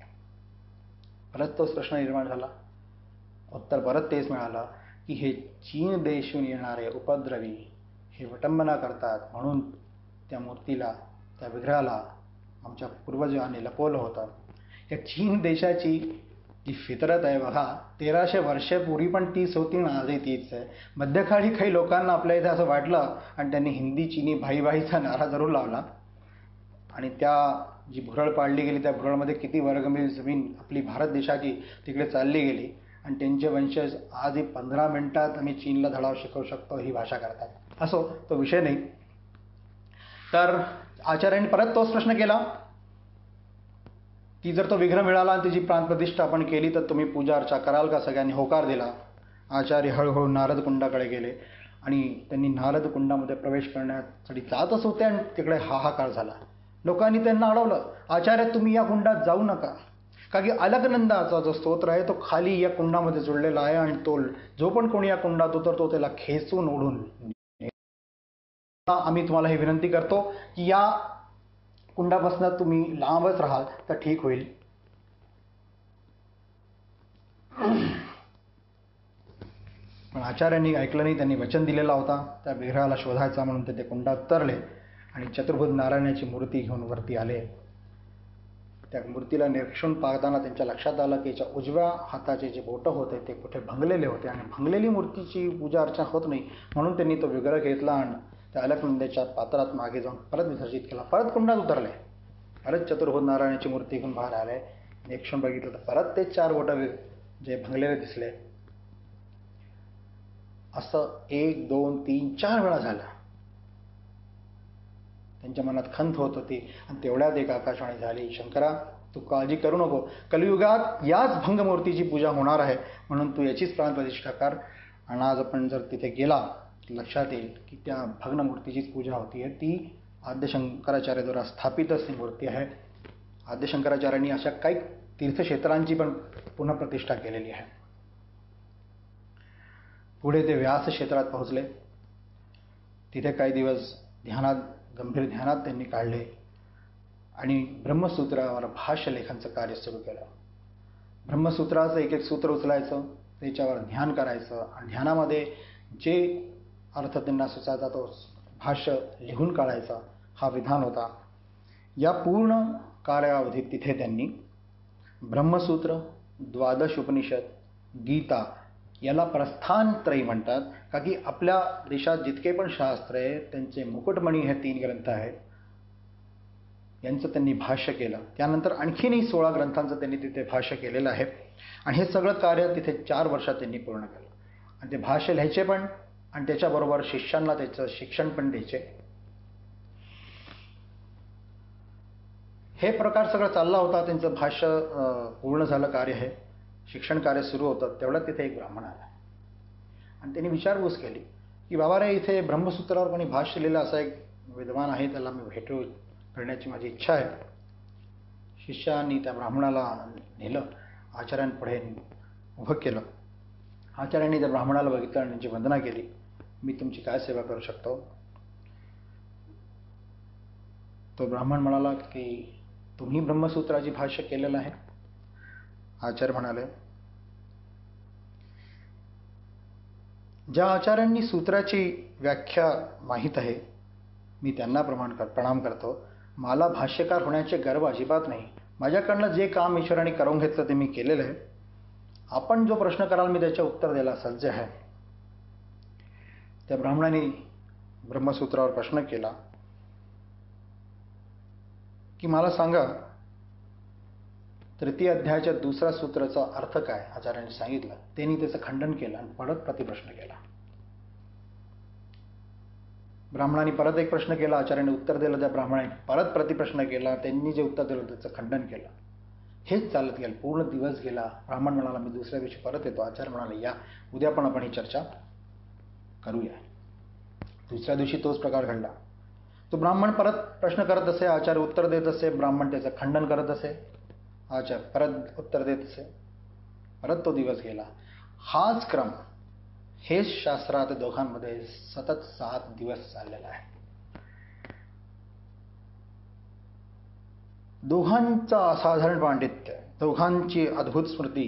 परत तोच प्रश्न निर्माण झाला. उत्तर परत तेच मिळालं की हे चीन देशून येणारे उपद्रवी हे विटंबना करतात, म्हणून त्या मूर्तीला, त्या विग्रहाला आमच्या पूर्वजांनी लपवलं होतं. या चीन देशाची जी फितरत आहे बघा, 1300 वर्षापूर्वी पण तीच होती आणि आजही तीच आहे. मध्यकाळी काही लोकांना आपल्या इथे असं वाटलं आणि त्यांनी हिंदी चीनी भाई भाईचा नारा जरूर लावला आणि त्या जी भुरळ पाडली गेली त्या भुरळमध्ये किती वर्गमील जमीन आपली भारत देशाची तिकडे चालली गेली आणि त्यांचे वंशज आजही 15 मिनिटात आम्ही चीनला धडाव शिकवू शकतो ही भाषा करतात. असो, तो विषय नाही. तर आचार्यांनी परत तोच प्रश्न केला की जर तो विग्रह मिळाला आणि त्याची प्राणप्रतिष्ठा आपण केली तर तुम्ही पूजा अर्चा कराल का? सगळ्यांनी होकार दिला. आचार्य हळूहळू नारद कुंडाकडे गेले आणि त्यांनी नारद कुंडामध्ये प्रवेश करण्यासाठी जातच होते आणि तिकडे हाहाकार झाला. लोकांनी त्यांना अडवलं, आचार्य तुम्ही या कुंडात जाऊ नका, का की अलकनंदाचा जो स्तोत्र आहे तो खाली या कुंडामध्ये जुळलेला आहे आणि तो जो पण कोणी या कुंडात उतरतो त्याला खेचून ओढून. आम्ही तुम्हाला ही विनंती करतो की या कुंडापासून तुम्ही लांबच राहाल तर ठीक होईल. पण आचार्यांनी ऐकलं नाही. त्यांनी वचन दिलेला होता त्या विग्रहाला शोधायचा म्हणून ते कुंडात उतरले आणि चतुर्भुज नारायणाची मूर्ती घेऊन वरती आले. त्या मूर्तीला निरीक्षण पाहताना त्यांच्या लक्षात आलं की याच्या उजव्या हाताचे जे बोटं होते ते कुठे भंगलेले होते आणि भंगलेली मूर्तीची पूजा अर्चा होत नाही, म्हणून त्यांनी तो विग्रह घेतला आणि त्या अलकनंदाच्या पात्रात मागे जाऊन परत विसर्जित केला. परत कुंडात उतरले. परत चतुर्भुज नारायणाची मूर्ती घेऊन बाहेर आले. निरीक्षण बघितलं तर परत ते 4 बोटं जे भंगलेले दिसले. असं 1, 2, 3, 4 वेळा झालं. त्यांच्या मनात खंत होत होती आणि तेवढ्यात एक आकाशवाणी झाली, शंकरा तू काळजी करू नको, कलियुगात याच भंगमूर्तीची पूजा होणार आहे, म्हणून तू याचीच प्राणप्रतिष्ठा कर. आणि आज आपण जर तिथे गेला लक्षात येईल की त्या भग्नमूर्तीचीच पूजा होती आहे. ती आद्य शंकराचार्याद्वारा स्थापित अशी मूर्ती आहे. आद्य शंकराचार्यांनी अशा काही तीर्थक्षेत्रांची पण पुन्हा प्रतिष्ठा केलेली आहे. पुढे ते व्यास क्षेत्रात पोहोचले. तिथे काही दिवस ध्यानात, गंभीर ध्यानात त्यांनी काढले आणि ब्रह्मसूत्रावर भाष्यलेखांचं कार्य सुरू केलं. ब्रह्मसूत्राचं एक एक सूत्र उचलायचं, त्याच्यावर ध्यान करायचं आणि ध्यानामध्ये जे अर्थ त्यांना सुचायचा तो भाष्य लिहून काढायचा, हा विधान होता. या पूर्ण कार्यावधीत तिथे त्यांनी ब्रह्मसूत्र, द्वादश उपनिषद, गीता, याला प्रस्थानत्रयी म्हणतात, का की आपल्या देशात जितके पण शास्त्र आहे त्यांचे मुकुटमणी हे 3 ग्रंथ आहेत, यांचं त्यांनी भाष्य केलं. त्यानंतर आणखीनही 16 ग्रंथांचं त्यांनी तिथे भाष्य केलेलं आहे. आणि हे सगळं कार्य तिथे 4 वर्षात त्यांनी पूर्ण केलं. आणि ते भाष्य लिहायचे पण आणि त्याच्याबरोबर शिष्यांना त्याचं शिक्षण पण द्यायचे. हे प्रकार सगळं चालला होता. त्यांचं भाष्य पूर्ण झालं, कार्य हे शिक्षण कार्य सुरू होतं. तेवढ्यात तिथे एक ब्राह्मण आला आणि त्यांनी विचारपूस केली की बाबा रे, इथे ब्रह्मसूत्रावर कोणी भाष्य लिहिलं असा एक विद्वान आहे, त्याला मी भेटू करण्याची माझी इच्छा आहे. शिष्यानी त्या ब्राह्मणाला नेलं, आचार्यांपुढे उभं केलं. आचार्यांनी त्या ब्राह्मणाला बघितलं आणि त्यांची वंदना केली. मी तुमची काय सेवा करू शकतो? तो ब्राह्मण म्हणाला की तुम्ही ब्रह्मसूत्राची भाष्य केलेलं आहे. आचार्य म्हणाले, ज्या आचार्यांनी सूत्राची व्याख्या माहीत आहे मी त्यांना प्रणाम करतो. मला भाष्यकार होण्याचे गर्व अजिबात नाही. माझ्याकडनं जे काम ईश्वराने करून घेतलं ते मी केलेलं आहे. आपण जो प्रश्न कराल मी त्याचे उत्तर द्यायला सज्ज आहे. त्या ब्राह्मणाने ब्रह्मसूत्रावर प्रश्न केला की मला सांगा, 3 अध्यायाच्या 2रा सूत्राचा अर्थ काय? आचार्यांनी सांगितलं. त्यांनी त्याचं खंडन केलं आणि परत प्रतिप्रश्न केला. ब्राह्मणाने परत एक प्रश्न केला, आचार्याने उत्तर दिलं. त्या ब्राह्मणाने परत प्रतिप्रश्न केला, त्यांनी जे उत्तर दिलं त्याचं खंडन केलं. हेच चालत गेलं. पूर्ण दिवस गेला. ब्राह्मण म्हणाला मी दुसऱ्या दिवशी परत येतो. आचार्य म्हणाले या, उद्या पण आपण ही चर्चा करूया. दुसऱ्या दिवशी तोच प्रकार घडला. तो ब्राह्मण परत प्रश्न करत असे, आचार्य उत्तर देत असे, ब्राह्मण त्याचं खंडन करत असे, आचार्य परत उत्तर देत असे. परत तो दिवस गेला. हाच क्रम, हेच शास्त्रात दोघांमध्ये सतत 7 दिवस चाललेला आहे. दोघांचा असाधारण पांडित्य, दोघांची अद्भुत स्मृती,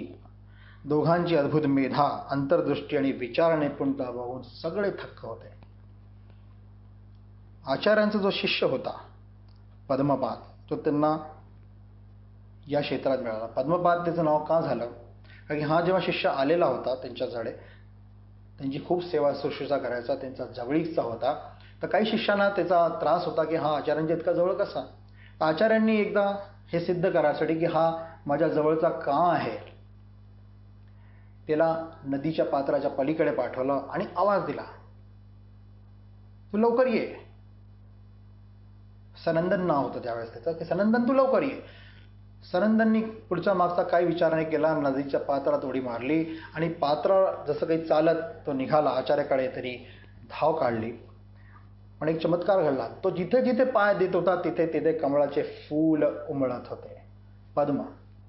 दोघांची अद्भुत मेधा, अंतर्दृष्टी आणि विचार निपुणता बघून सगळे थक्क होते. आचार्यांचा जो शिष्य होता पद्मपाद, तो त्यांना या क्षेत्रात मिळाला. पद्मपाद त्याचं नाव का झालं? कारण की हा जेव्हा शिष्य आलेला होता त्यांच्याकडे, त्यांची खूप सेवा शुश्रूषा करायचा, त्यांचा जवळीकचा होता. तर काही शिष्यांना त्याचा त्रास होता की हा आचार्यांच्या इतका जवळ कसा? तर आचार्यांनी एकदा हे सिद्ध करायसाठी की हा माझ्या जवळचा का आहे, त्याला नदीच्या पात्राच्या पलीकडे पाठवलं आणि आवाज दिला, तू लवकर ये. सनंदन नाव होतं त्यावेळेस त्याचं, की सनंदन तू लवकर ये. सनंदननी पुढचा मागचा काही विचार नाही केला, नदीच्या पात्रात उडी मारली आणि पात्र जसं काही चालत तो निघाला आचार्याकडे, तरी धाव काढली. पण एक चमत्कार घडला. तो जिथे जिथे पाय देत होता तिथे तिथे कमळाचे फूल उमळत होते, पद्म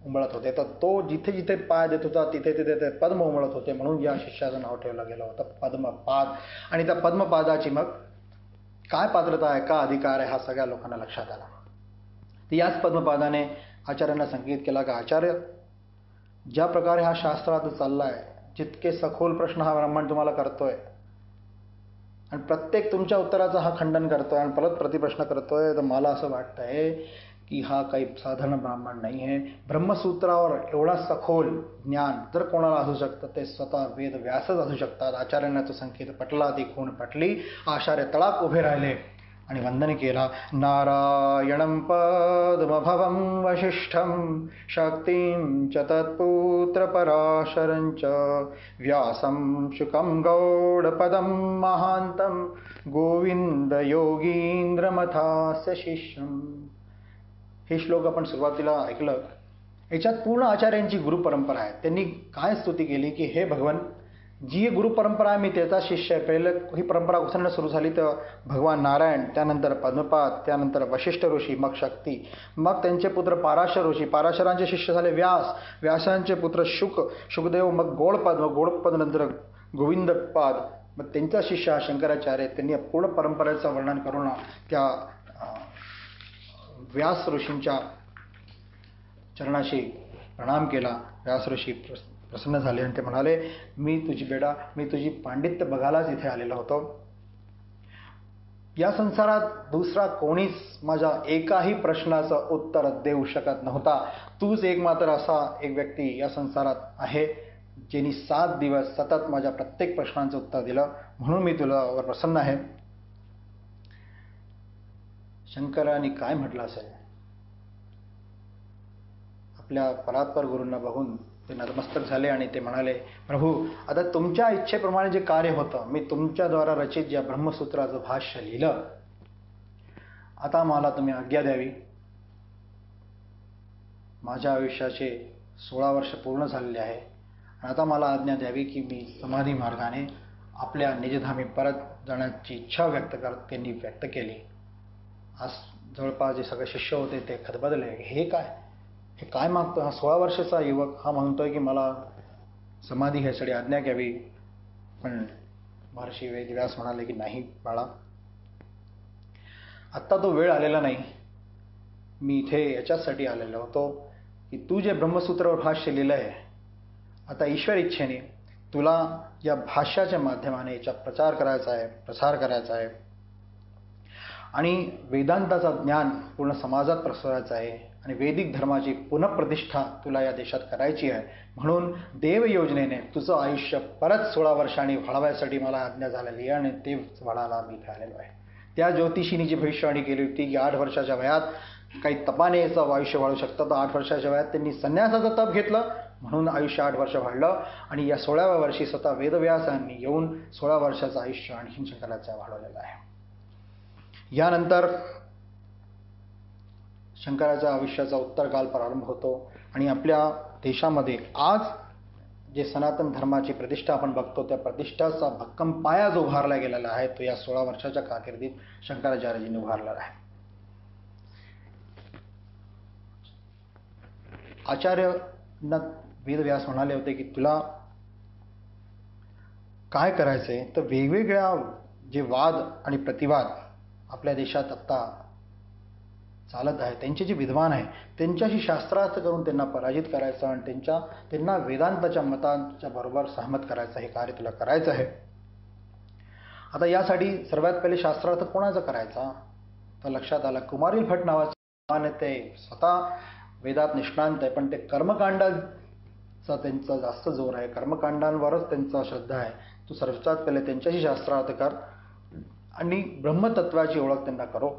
उमळत होते. तर तो जिथे जिथे पाय देत होता तिथे तिथे ते पद्म उमळत होते, म्हणून या शिष्याचं नाव ठेवलं गेलं होतं पद्मपाद. आणि त्या पद्मपादाची मग काय पात्रता आहे, का अधिकार आहे, हा सगळ्या लोकांना लक्षात आला. तर याच पद्मपादाने आचार्यांना संकेत केला की आचार्य, ज्या प्रकारे हा शास्त्रात चाललाय, जितके सखोल प्रश्न हा ब्राह्मण तुम्हाला करतोय आणि प्रत्येक तुमच्या उत्तराचा हा खंडन करतोय आणि परत प्रतिप्रश्न करतोय, तर मला असं वाटतंय की हा काही साधारण ब्राह्मण नाही आहे. ब्रह्मसूत्रावर एवढा सखोल ज्ञान जर कोणाला असू शकतं ते स्वतः वेद व्यासच असू शकतात. आचार्यांना तो संकेत पटला, ती खूण पटली. आचार्य तळाक उभे राहिले आणि वंदन केला. नारायणं पद्मभवं वसिष्ठं शक्तिं च तत्पुत्र पराशरं च व्यासं शुकं गौडपदं महान्तं गोविन्द योगीन्द्रमथास्य शिष्यम्. हे श्लोक आपण सुरुवातीला ऐकलं. याच्यात पूर्ण आचार्यांची गुरुपरंपरा आहे. त्यांनी काय स्तुती केली की हे भगवान, जी गुरुपरंपरा आहे मी त्याचा शिष्य आहे. पहिलं ही परंपरा कुठून सुरू झाली तर भगवान नारायण, त्यानंतर पद्मपाद, त्यानंतर वशिष्ठ ऋषी, मग शक्ती, मग त्यांचे पुत्र पाराशर ऋषी, पाराशरांचे शिष्य झाले व्यास, व्यासांचे पुत्र शुकदेव, मग गोडपाद, मग गोडपाद नंतर गोविंदपाद, मग त्यांचा शिष्य हा शंकराचार्य. त्यांनी पूर्ण परंपरेचं वर्णन करून त्या व्यास ऋषींच्या चरणाशी प्रणाम केला. व्यास ऋषी प्रसन्न झाले आणि ते म्हणाले, मी तुझी पांडित्य बघायलाच इथे आलेलो होतो. या संसारात दुसरा कोणीच माझ्या एकाही प्रश्नाचं उत्तर देऊ शकत नव्हता. तूच एकमात्र असा एक व्यक्ती या संसारात आहे ज्यांनी 7 दिवस सतत माझ्या प्रत्येक प्रश्नांचं उत्तर दिलं, म्हणून मी तुझ्यावर प्रसन्न आहे. शंकरांनी काय म्हटलं असेल? आपल्या परात्पर गुरूंना बघून ते नतमस्तक झाले आणि ते म्हणाले, प्रभू, आता तुमच्या इच्छेप्रमाणे जे कार्य होतं, मी तुमच्याद्वारा रचित या ब्रह्मसूत्राचं भाष्य लिहिलं. आता मला तुम्ही आज्ञा द्यावी. माझ्या आयुष्याचे 16 वर्ष पूर्ण झालेले आहे आणि आता मला आज्ञा द्यावी की मी समाधी मार्गाने आपल्या निजधामी परत जाण्याची इच्छा त्यांनी व्यक्त केली. आज जवळपास जे सगळे शिष्य होते ते खदबदले. हे काय मागतो? हा 16 वर्षाचा युवक हा म्हणतोय की मला समाधी घ्यायसाठी आज्ञा घ्यावी. पण महर्षी वेदव्यास म्हणाले की नाही बाळा, आत्ता तो वेळ आलेला नाही. मी इथे याच्यासाठी आलेलो होतो की तू जे ब्रह्मसूत्रावर भाष्य लिहिलं आहे, आता ईश्वर इच्छेने तुला या भाष्याच्या माध्यमाने याचा प्रसार करायचा आहे आणि वेदांताचा ज्ञान पूर्ण समाजात पसरवायचं आहे आणि वैदिक धर्माची पुनःप्रतिष्ठा तुला या देशात करायची आहे. म्हणून देव योजनेने तुझं आयुष्य परत 16 वर्षांनी वाढवायसाठी मला आज्ञा झालेली आहे आणि ते वाढायला मी इथे आलेलो आहे. त्या ज्योतिषीने जी भविष्यवाणी केली होती की 8 वर्षाच्या वयात काही तपाने याचं आयुष्य वाढू शकतं, तर 8 वर्षाच्या वयात त्यांनी संन्यासाचं तप घेतलं, म्हणून आयुष्य 8 वर्ष वाढलं आणि या 16व्या वर्षी स्वतः वेदव्यासांनी येऊन 16 वर्षाचं आयुष्य आणखी शंकराचं वाढवलेलं आहे. यानंतर शंकराच्या आयुष्याचा उत्तरकाल प्रारंभ होतो आणि आपल्या देशामध्ये आज जे सनातन धर्माची प्रतिष्ठा आपण बघतो, त्या प्रतिष्ठाचा भक्कम पाया जो उभारला गेलेला आहे तो या 16 वर्षाच्या कारकिर्दीत शंकराचार्यजींनी उभारलेला आहे. आचार्यांना वेदव्यास म्हणाले होते की तुला काय करायचंय, तर वेगवेगळ्या जे वाद आणि प्रतिवाद आपल्या देशात आत्ता चालत आहे, त्यांचे जे विद्वान आहे त्यांच्याशी शास्त्रार्थ करून त्यांना पराजित करायचं आणि त्यांना वेदांताच्या मतांच्या बरोबर सहमत करायचं, हे कार्य तुला करायचं आहे. आता यासाठी सर्वात पहिले शास्त्रार्थ कोणाचा करायचा, तर लक्षात आलं कुमारिल भट नावाचे ते स्वतः वेदात निष्णांत आहे, पण ते कर्मकांडाचा त्यांचा जास्त जोर आहे, कर्मकांडांवरच त्यांचा श्रद्धा आहे. तू सर्वात पहिले त्यांच्याशी शास्त्रार्थ कर आणि ब्रह्मतत्वाची ओळख त्यांना करो.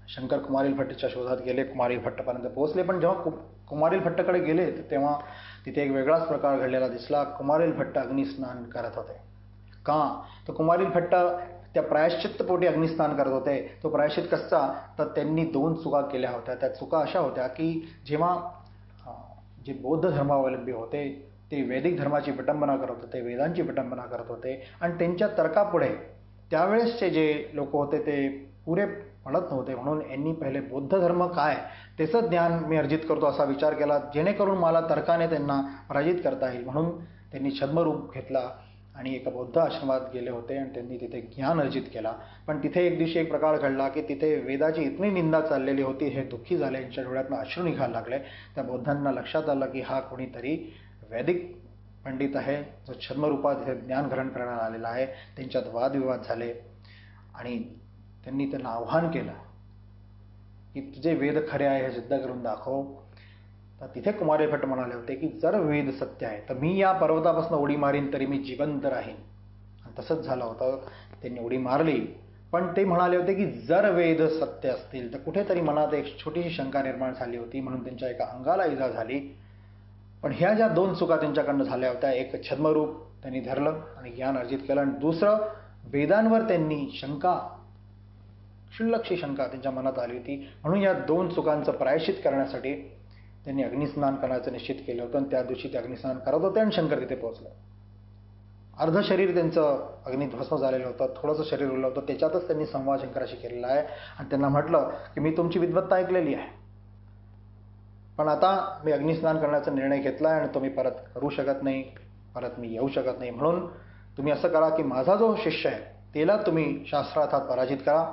शंकर कुमारिल भट्टच्या शोधात गेले, कुमारिल भट्टपर्यंत पोहोचले. पण जेव्हा कुमारिल भट्टकडे गेले तेव्हा तिथे एक वेगळाच प्रकार घडलेला दिसला. कुमारिल भट्ट अग्निस्नान करत होते. का? तर कुमारिल भट्ट त्या प्रायश्चित्तपोटी अग्निस्नान करत होते. तो प्रायश्चित कसा? तर त्यांनी 2 चुका केल्या होत्या. त्या चुका अशा होत्या की जेव्हा जे बौद्ध धर्मावलंबी होते ते वैदिक धर्माची विटंबना करत होते, वेदांची विटंबना करत होते आणि त्यांच्या तर्कापुढे त्यावेळेसचे जे लोक होते ते पुरे पडत नव्हते. म्हणून यांनी पहिले बौद्ध धर्म काय त्याचं ज्ञान मी अर्जित करतो असा विचार केला, जेणेकरून मला तर्काने त्यांना पराजित करता येईल. म्हणून त्यांनी छद्मरूप घेतला आणि एका बौद्ध आश्रमात गेले होते आणि त्यांनी तिथे ज्ञान अर्जित केला. पण तिथे एक दिवशी एक प्रकार घडला की तिथे वेदाची इतकी निंदा चाललेली होती, हे दुःखी झाले, यांच्या डोळ्यातनं अश्रू निघायला लागले. त्या बौद्धांना लक्षात आलं की हा कोणीतरी वैदिक पंडित आहे जो छद्मरूपात हे ज्ञान ग्रहण करण्यात आलेला आहे. त्यांच्यात वादविवाद झाले आणि त्यांनी त्यांना आव्हान केलं की तुझे वेद खरे आहे हे सिद्ध करून दाखव. तर तिथे कुमारिल भट्ट म्हणाले होते की जर वेद सत्य आहे तर मी या पर्वतापासून उडी मारीन तरी मी जिवंत राहीन. आणि तसंच झालं होतं, त्यांनी उडी मारली. पण ते म्हणाले होते की जर वेद सत्य असतील तर कुठेतरी मनात एक छोटीशी शंका निर्माण झाली होती, म्हणून त्यांच्या एका अंगाला इजा झाली. पण ह्या ज्या 2 चुका त्यांच्याकडनं झाल्या होत्या, एक छद्मरूप त्यांनी धरलं आणि ज्ञान अर्जित केलं आणि दुसरं वेदांवर त्यांनी शंका क्षुल्लकशी शंका त्यांच्या मनात आली होती. म्हणून या 2 चुकांचं प्रायश्चित करण्यासाठी त्यांनी अग्निस्नान करण्याचं निश्चित केलं होतं आणि त्या दिवशी ते अग्निस्नान करत होते आणि शंकर तिथे पोहोचले. अर्ध शरीर त्यांचं अग्निध्वस्त झालेलं होतं, थोडंसं शरीर उरलं होतं. त्याच्यातच त्यांनी संवाद शंकराशी केलेला आहे आणि त्यांना म्हटलं की मी तुमची विद्वत्ता ऐकलेली आहे, पण आता मी अग्निस्नान करण्याचा निर्णय घेतला आहे आणि तो मी परत करू शकत नाही, परत मी येऊ शकत नाही. म्हणून तुम्ही असं करा की माझा जो शिष्य आहे त्याला तुम्ही शास्त्रार्थात पराजित करा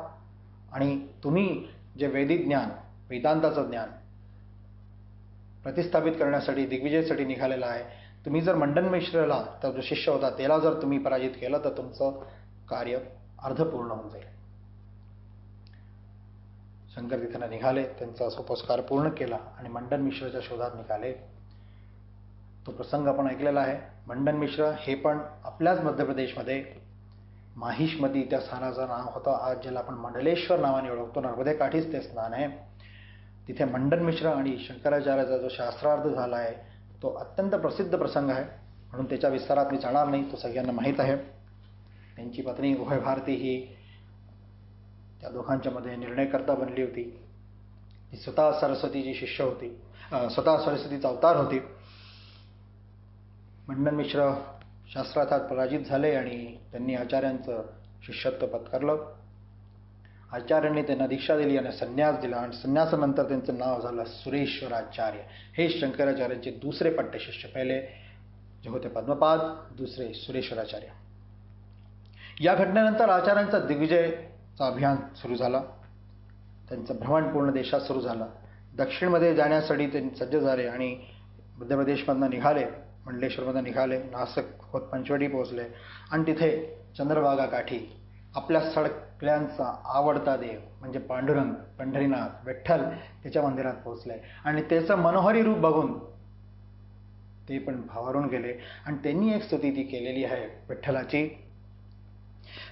आणि तुम्ही जे वैदिक ज्ञान, वेदांताचं ज्ञान प्रतिस्थापित करण्यासाठी, दिग्विजयसाठी निघालेला आहे, तुम्ही जर मंडन मिश्रला, तर जो शिष्य होता त्याला जर तुम्ही पराजित केलं तर तुमचं कार्य अर्धपूर्ण होऊन जाईल. शंकर तिथे निघाले, त्यांचा सोपस्कार पूर्ण केला आणि मंडन मिश्रच्या शोधात निघाले. तो प्रसंग आपण ऐकलेला आहे. मंडन मिश्र हे पण आपल्याच मध्य प्रदेशमध्ये माहिष्मती त्या स्थानाचं नाव होतं. आज ज्याला आपण मंडलेश्वर नावाने ओळखतो, नर्मदे काठीच ते स्थान आहे. तिथे मंडन मिश्र आणि शंकराचार्याचा जो शास्त्रार्थ झाला आहे तो अत्यंत प्रसिद्ध प्रसंग आहे, म्हणून त्याच्या विस्तारात मी जाणार नाही, तो सगळ्यांना माहीत आहे. त्यांची पत्नी उभय भारती ही त्या दोघांच्या मध्ये निर्णयकर्ता बनली होती. ती स्वतः सरस्वतीची शिष्य होती, स्वतः सरस्वतीचा अवतार होती. मंडन मिश्र शास्त्रार्थात पराजित झाले आणि त्यांनी आचार्यांचं शिष्यत्व पत्करलं. आचार्यांनी त्यांना दीक्षा दिली आणि संन्यास दिला आणि संन्यासानंतर त्यांचं नाव झालं सुरेश्वराचार्य. हे शंकराचार्यांचे दुसरे पट्टशिष्य. पहिले जे होते पद्मपाद, दुसरे सुरेश्वराचार्य. या घटनेनंतर आचार्यांचा दिग्विजयचा अभियान सुरू झाला. त्यांचं भ्रमण पूर्ण देशात सुरू झालं. दक्षिणमध्ये जाण्यासाठी ते सज्ज झाले आणि मध्य प्रदेशमधनं निघाले, मंडलेश्वरमधनं निघाले, नाशिक होत पंचवटी पोहोचले आणि तिथे चंद्रभागा काठी आपल्या सगळ्यांचा आवडता देव म्हणजे पांडुरंग, पंढरीनाथ, विठ्ठल त्याच्या मंदिरात पोहोचले आणि त्याचं मनोहरी रूप बघून ते पण भावारून गेले आणि त्यांनी एक स्तुती ती केलेली आहे विठ्ठलाची.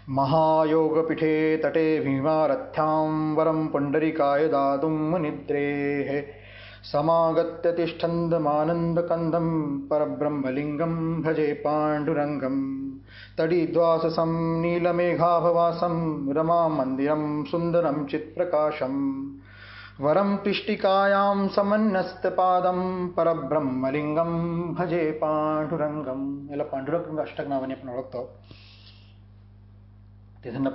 महायोगपीठे तटे भीमारथ्यां वरं पुंडरीकाय दातुं निद्रेः समागत्य तिष्ठन्दमानन्दकन्दं परब्रह्मलिङ्गं भजे पाण्डुरङ्गं. तडिद्वाससं नीलमेघाभवासं रमामन्दिरं सुन्दरं चित्प्रकाशं वरं पिष्टिकायां समन्यस्तपादं परब्रह्मलिंगं भजे पांडुरंगम. याला पांडुरंग अष्टक नावाने आपण ओळखतो. तिथं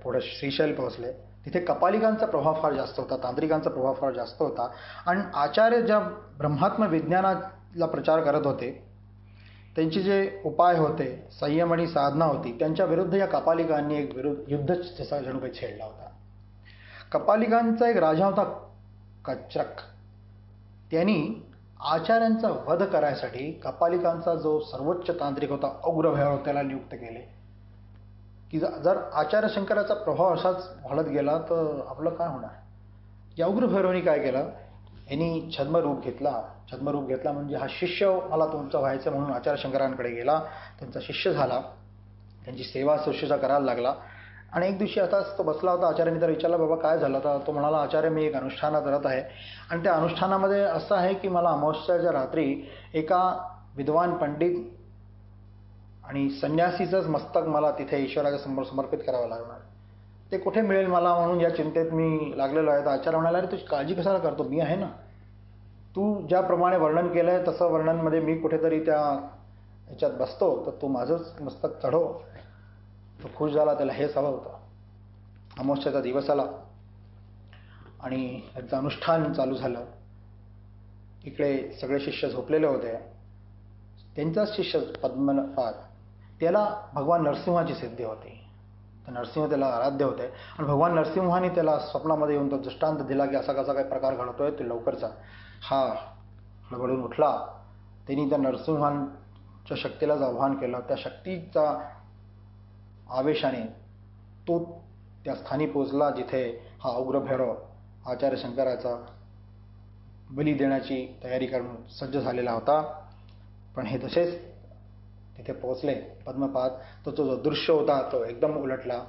पुढे श्रीशैल पोहोचले. तिथे कपालिकांचा प्रभाव फार जास्त होता, तांत्रिकांचा प्रभाव फार जास्त होता आणि आचार्य ज्या ब्रह्मात्म विज्ञानाला प्रचार करत होते, त्यांचे जे उपाय होते, संयम आणि साधना होती, त्यांच्या विरुद्ध या कपालिकांनी एक युद्ध जसा जणू काही छेडला होता. कपालिकांचा एक राजा होता कचरक. त्यांनी आचार्यांचा वध करायसाठी कपालिकांचा जो सर्वोच्च तांत्रिक होता उग्रभैरव त्याला नियुक्त केले की जर आचार्य शंकराचा प्रभाव असाच वाढत गेला तर आपलं काय होणार. या उग्रभैरवनी काय केलं, यांनी छद्मरूप घेतला. छद्मरूप घेतला म्हणजे हा शिष्य मला तुमचा व्हायचं म्हणून आचार्य शंकरांकडे गेला, त्यांचा शिष्य झाला, त्यांची सेवा शुश्रूषा करायला लागला. आणि एक दिवशी असाच तो बसला होता. आचार्यांनी तर विचारला, बाबा काय झालं. तर तो म्हणाला, आचार्य मी एक अनुष्ठान करत आहे आणि त्या अनुष्ठानामध्ये असं आहे की मला अमावस्याच्या रात्री एका विद्वान पंडित आणि संन्यासीचंच मस्तक मला तिथे ईश्वराच्या समोर समर्पित करावं लागणार. ते कुठे मिळेल मला म्हणून या चिंतेत मी लागलेलो आहे. तर आचार्य म्हणाला, अरे तुझी काळजी कशाला करतो, मी आहे ना. तू ज्याप्रमाणे वर्णन केलं आहे तसं वर्णनमध्ये मी कुठेतरी त्या ह्याच्यात बसतो, तर तू माझंच मस्तक चढव. तो खुश झाला, त्याला हेच हवं होतं. अमावस्याचा दिवस आला आणि ह्याचं अनुष्ठान चालू झालं. इकडे सगळे शिष्य झोपलेले होते. त्यांचाच शिष्य पद्मपाद, त्याला भगवान नरसिंहाची सिद्धी होती. तर नरसिंह त्याला आराध्य होते आणि भगवान नरसिंहाने त्याला स्वप्नामध्ये येऊन तो दृष्टांत दिला की असा कसा काही प्रकार घडतोय, ते लवकरचा. हा हळबळून उठला. त्यांनी त्या नरसिंहांच्या शक्तीलाच आव्हान केलं. त्या शक्तीचा आवेशाने तो त्या स्थानी पोचला जिथे हा उग्रभैरव आचार्य शंकराचा बली देण्याची तयारी करून सज्ज झालेला होता. पण हे तसेच तिथे पोहोचले पद्मपाद. तो जो दृश्य होता तो एकदम उलटला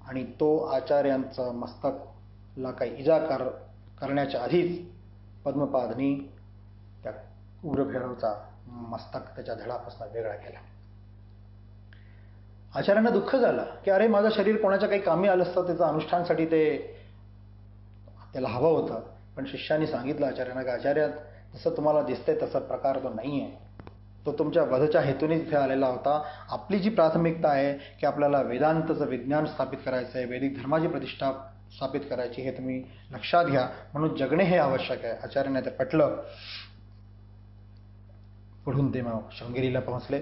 आणि तो आचार्यांचं मस्तकला काही इजा करण्याच्या आधीच पद्मपादनी त्या उग्रभैरवचा मस्तक त्याच्या धडापासून वेगळा केला. आचार्यांना दुःख झालं की अरे माझं शरीर कोणाच्या काही कामी आलं असतं, त्याचं अनुष्ठानासाठी ते त्याला हवं होतं. पण शिष्याने सांगितलं आचार्यांना की आचार्य, जसं तुम्हाला दिसतंय तसा प्रकार तो नाही आहे. तो तुमच्या वधच्या हेतूने इथे आलेला होता. आपली जी प्राथमिकता आहे की आपल्याला वेदांतचं विज्ञान स्थापित करायचं आहे, वैदिक धर्माची प्रतिष्ठा स्थापित करायची, हे तुम्ही लक्षात घ्या. म्हणून जगणे हे आवश्यक आहे. आचार्यांना ते पटलं. पुढून ते मग शृंगेरीला पोहोचले.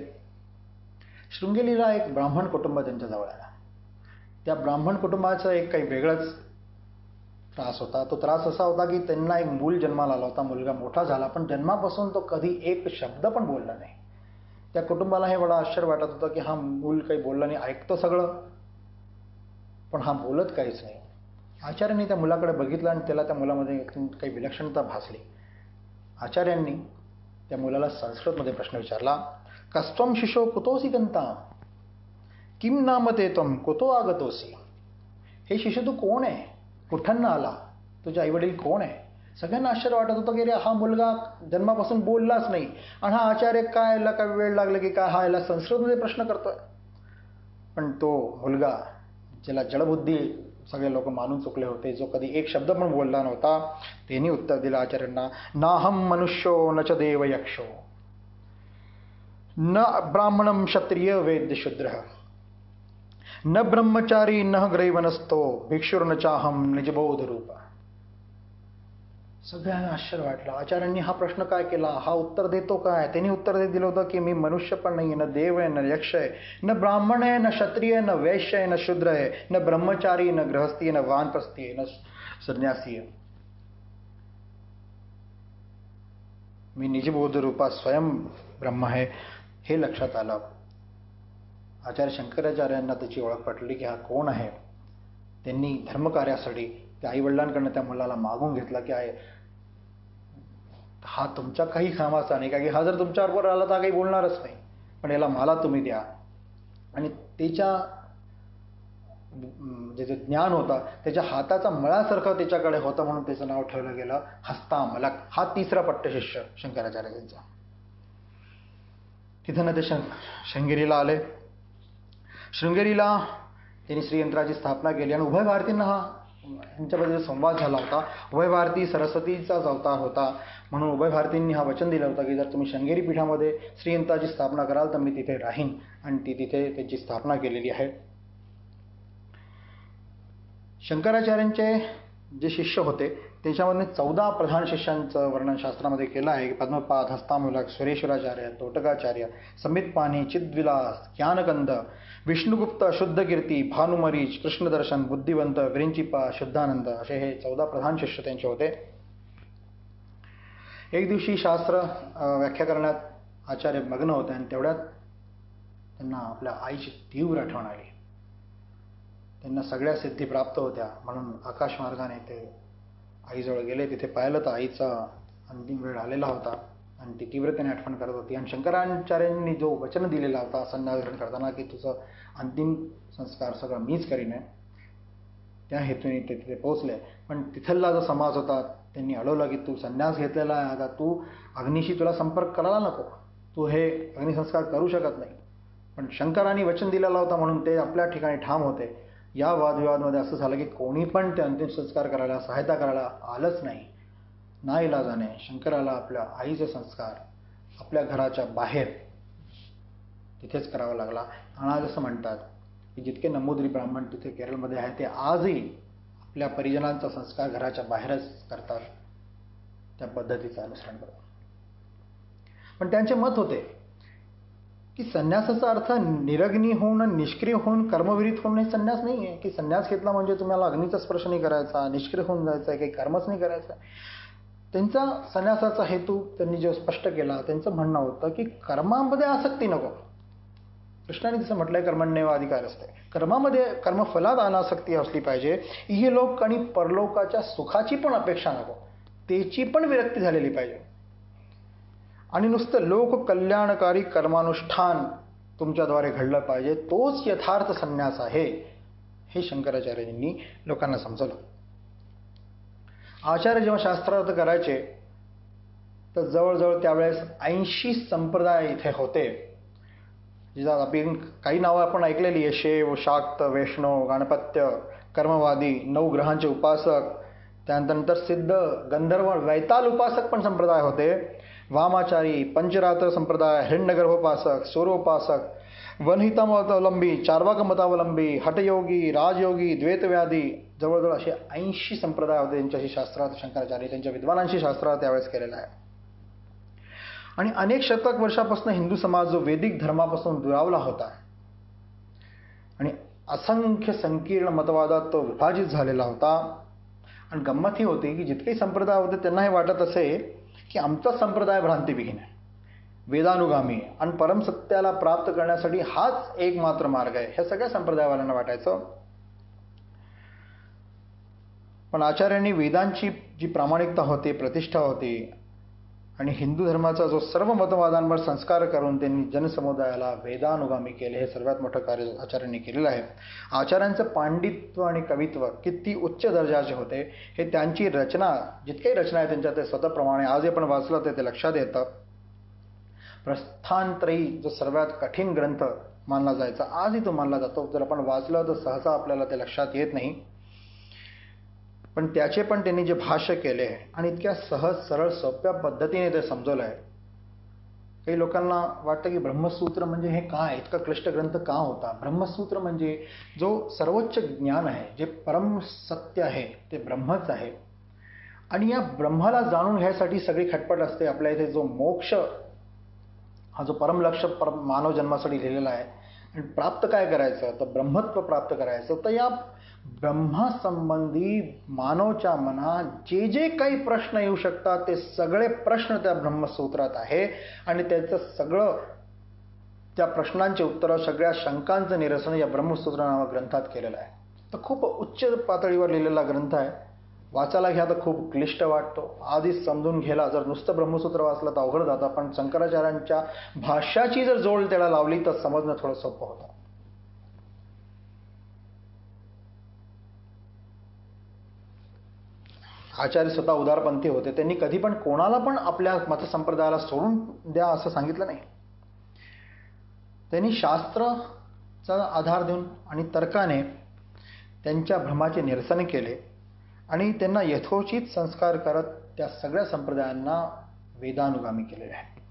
शृंगेरीला एक ब्राह्मण कुटुंब त्यांच्या जवळ आला. त्या ब्राह्मण कुटुंबाचा एक काही वेगळाच त्रास होता. तो त्रास असा होता की त्यांना एक मूल जन्माला आला होता. मुलगा मोठा झाला, पण जन्मापासून तो कधी एक शब्द पण बोलला नाही. त्या कुटुंबाला हे बडा आश्चर्य वाटत होतं की हा मूल काही बोलला नाही, ऐकतो सगळं पण हा बोलत काहीच नाही. आचार्यांनी त्या मुलाकडे बघितलं आणि त्याला त्या मुलामध्ये काही विलक्षणता भासली. आचार्यांनी त्या मुलाला संस्कृतमध्ये प्रश्न विचारला, कस्त्वम शिशो कुतोसी गंता, किम नाम ते त्वम कुतो आगतोसी. हे शिशु तू कोण आहे, कुठं आला, तुझे आईवडील कोण आहे. सगळ्यांना आश्चर्य वाटत होतं की अरे हा मुलगा जन्मापासून बोललाच नाही आणि हा आचार्य काय याला काय वेळ लागला की काय हा याला संस्कृतमध्ये प्रश्न करतोय. पण तो मुलगा ज्याला जडबुद्धी सगळे लोक मानून चुकले होते, जो कधी एक शब्द पण बोलला नव्हता, त्यांनी उत्तर दिलं आचार्यांना, नाहम मनुष्यो न च देव यक्षो न ब्राह्मणम क्षत्रिय वैद्य शूद्र न ब्रह्मचारी न ग्रैवनस्तो भिक्षुर्न चाहम निजबोध रूप. सगळ्यांना आश्चर्य वाटलं. आचार्यांनी हा प्रश्न काय केला, हा उत्तर देतो काय. त्यांनी उत्तर देत दिलं होतं की मी मनुष्य पण नाही, न देव आहे, न यक्ष आहे, न ब्राह्मण आहे, न क्षत्रिय आहे, न वैश्य आहे, न शूद्र आहे, न ब्रह्मचारी, न गृहस्थी, न वानप्रस्थी आहे, न संन्यासी आहे. मी निजबोध रूपा स्वयं ब्रह्म आहे, हे लक्षात आलं. आचार्य शंकराचार्यांना त्याची ओळख पटली की हा कोण आहे. त्यांनी धर्मकार्यासाठी त्या आईवडिलांकडनं त्या मुलाला मागून घेतला की हा तुमच्या काही कामाचा नाही, का की हा जर तुमच्याबरोबर आला तर काही बोलणारच नाही, पण याला मला तुम्ही द्या. आणि त्याच्या जे ज्ञान होता त्याच्या हाताचा मळासारखं त्याच्याकडे होतं, म्हणून त्याचं नाव ठेवलं गेलं हस्तामलक. हा तिसरा पट्ट शिष्य शंकराचार्यांचा. तिथं ते शृंगेरीला आले. शृंगेरीला त्यांनी श्रीयंत्राची स्थापना केली आणि उभय भारतींना यांच्याबद्दल संवाद झाला होता. उभय भारती सरस्वतीचाच अवतार होता, म्हणून उभय भारतींनी हा वचन दिलं होतं की जर तुम्ही शृंगेरी पीठामध्ये श्रीयंत्राची स्थापना कराल तर मी तिथे राहीन, आणि ती तिथे त्यांची स्थापना केलेली आहे. शंकराचार्यांचे जे शिष्य होते त्याच्यामध्ये 14 प्रधान शिष्यांचं वर्णन शास्त्रामध्ये केलं आहे. पद्मपाद, हस्तामूलक, सुरेश्वराचार्य, तोटकाचार्य, समितपाणी, चिद्विलास, ज्ञानकंद, विष्णुगुप्त, शुद्धकीर्ती, भानुमरीच, कृष्णदर्शन, बुद्धिवंत, विरिंचिपा, शुद्धानंद असे हे 14 प्रधान शिष्य त्यांचे होते. एक दिवशी शास्त्र व्याख्या करण्यात आचार्य मग्न होते आणि तेवढ्यात त्यांना आपल्या आईची तीव्र आठवण आली. त्यांना सगळ्या सिद्धी प्राप्त होत्या म्हणून आकाशमार्गाने ते आईजवळ गेले. तिथे पाहिलं तर आईचा अंतिम वेळ आलेला होता आणि ती तीव्रतेने आठवण करत होती. आणि शंकराचार्यांनी जो वचन दिलेला होता संन्यास ग्रहण करताना की तुझं अंतिम संस्कार सगळं मीच करीन, त्या हेतूने ते तिथे पोहोचले. पण तिथला जो समाज होता त्यांनी अडवलं की तू संन्यास घेतलेला आहे, आता तू अग्नीशी तुला संपर्क करायला नको, तू हे अग्निसंस्कार करू शकत नाही. पण शंकरांनी वचन दिलेला होता म्हणून ते आपल्या ठिकाणी ठाम होते. या वादविवादमध्ये असं झालं की कोणी पण ते अंतिम संस्कार करायला सहायता करायला आलंच नाही. नाईलाजाने शंकराला आपल्या आईचा संस्कार आपल्या घराच्या बाहेर तिथेच करावा लागला. आणि आज असं म्हणतात की जितके नंबूद्री ब्राह्मण तिथे केरळमध्ये आहेत ते आजही आपल्या परिजनांचा संस्कार घराच्या बाहेरच करतात, त्या पद्धतीचं अनुसरण करतात. पण त्यांचे मत होते की संन्यासाचा अर्थ निरग्नी होऊन, निष्क्रिय होऊन, कर्मविरीत होऊन हे संन्यास नाही आहे. की संन्यास घेतला म्हणजे तुम्हाला अग्नीचा स्पर्श नाही करायचा, निष्क्रिय होऊन जायचं आहे, काही कर्मच नाही करायचं. त्यांचा संन्यासाचा हेतू त्यांनी जो स्पष्ट केला, त्यांचं म्हणणं होतं की कर्मामध्ये आसक्ती नको. कृष्णाने जसं म्हटलंय कर्मण्येव अधिकार असते, कर्मामध्ये कर्मफलात अनासक्ती असली पाहिजे. इहलोक आणि परलोकाच्या सुखाची पण अपेक्षा नको, त्याची पण विरक्ती झालेली पाहिजे. आणि नुसतं लोक कल्याणकारी कर्मानुष्ठान तुमच्याद्वारे घडलं पाहिजे, तोच यथार्थ संन्यास आहे, हे शंकराचार्यांनी लोकांना समजवलं. आचार्य जेव्हा शास्त्रार्थ करायचे तर जवळजवळ त्यावेळेस 80 संप्रदाय इथे होते. जिच्यात आपण काही नावं आपण ऐकलेली आहे, शैव, शाक्त, वैष्णव, गाणपत्य, कर्मवादी, 9 ग्रहांचे उपासक, त्यानंतर सिद्ध, गंधर्व, वैताल उपासक पण संप्रदाय होते, वामाचारी, पंचरात्र संप्रदाय, हिरण्यगर्भोपासक, सूर्योपासक, वनहितामतावलंबी, चार्वाक मतावलंबी, हठयोगी, राजयोगी, द्वैतव्याधी, जवळजवळ असे 80 संप्रदाय होते त्यांच्याशी शास्त्रार्थ शंकराचार्य त्यांच्या विद्वानांशी शास्त्रार्थ त्यावेळेस केलेला आहे. आणि अनेक शतक वर्षापासून हिंदू समाज जो वैदिक धर्मापासून दुरावला होता आणि असंख्य संकीर्ण मतवादात तो विभाजित झालेला होता. आणि गंमत ही होती की जितके संप्रदाय होते त्यांना हे वाटत असे की आमचा संप्रदाय भ्रांतिविहीन आहे, वेदानुगामी आणि परमसत्याला प्राप्त करण्यासाठी हाच एकमात्र मार्ग आहे, हे सगळ्या संप्रदायवाल्यांना वाटायचं. पण आचार्यांनी वेदांची जी प्रामाणिकता होती, प्रतिष्ठा होती आणि हिंदू धर्माचा जो सर्व मतवादांवर संस्कार करून त्यांनी जनसमुदायाला वेदानुगामी केले, हे सर्वात मोठं कार्य आचार्यांनी केलेलं आहे. आचार्यांचं पांडित्व आणि कवित्व किती उच्च दर्जाचे होते हे त्यांची रचना, जितकेही रचना आहे त्यांच्या ते स्वतःप्रमाणे आज आपण वाचलं ते लक्षात येतं. प्रस्थानत्रयी जो सर्वात कठीण ग्रंथ मानला जायचा, आजही तो मानला जातो. जर आपण वाचलं तर सहसा आपल्याला ते लक्षात येत नाही, पण त्याचे पण त्यांनी जे भाष्य केले आणि इतक्या सहज सरळ सोप्या पद्धतीने ते समजवलं आहे. काही लोकांना वाटतं की ब्रह्मसूत्र म्हणजे हे काय, इतका क्लिष्ट ग्रंथ का होता. ब्रह्मसूत्र म्हणजे जो सर्वोच्च ज्ञान आहे, जे परम सत्य आहे ते ब्रह्मच आहे. आणि या ब्रह्माला जाणून घ्यायसाठी सगळी खटपट असते. आपल्या इथे जो मोक्ष हा जो परमलक्ष्य मानव जन्मासाठी लिहिलेला आहे आणि प्राप्त काय करायचं तर ब्रह्मत्व प्राप्त करायचं, तर या ब्रह्मासंबंधी मानवच्या मनात जे जे काही प्रश्न येऊ शकतात ते सगळे प्रश्न त्या ब्रह्मसूत्रात आहे. आणि त्याचं सगळं त्या प्रश्नांचे उत्तरं, सगळ्या शंकांचं निरसन या ब्रह्मसूत्र नामक ग्रंथात केलेलं आहे. तर खूप उच्च पातळीवर लिहिलेला ग्रंथ आहे. वाचायला घ्या तर खूप क्लिष्ट वाटतो, आधीच समजून घ्यायला जर नुसतं ब्रह्मसूत्र वाचलं तर अवघड जातं, पण शंकराचार्यांच्या भाष्याची जर जोड त्याला लावली तर समजणं थोडं सोपं होतं. आचार्य स्वतः उदारपंथी होते. त्यांनी कधी पण कोणाला पण आपल्या मतसंप्रदायाला सोडून द्या असं सांगितलं नाही. त्यांनी शास्त्राचा आधार देऊन आणि तर्काने त्यांच्या भ्रमाचे निरसन केले आणि त्यांना यथोचित संस्कार करत त्या सगळ्या संप्रदायांना वेदानुगामी केलेले आहे.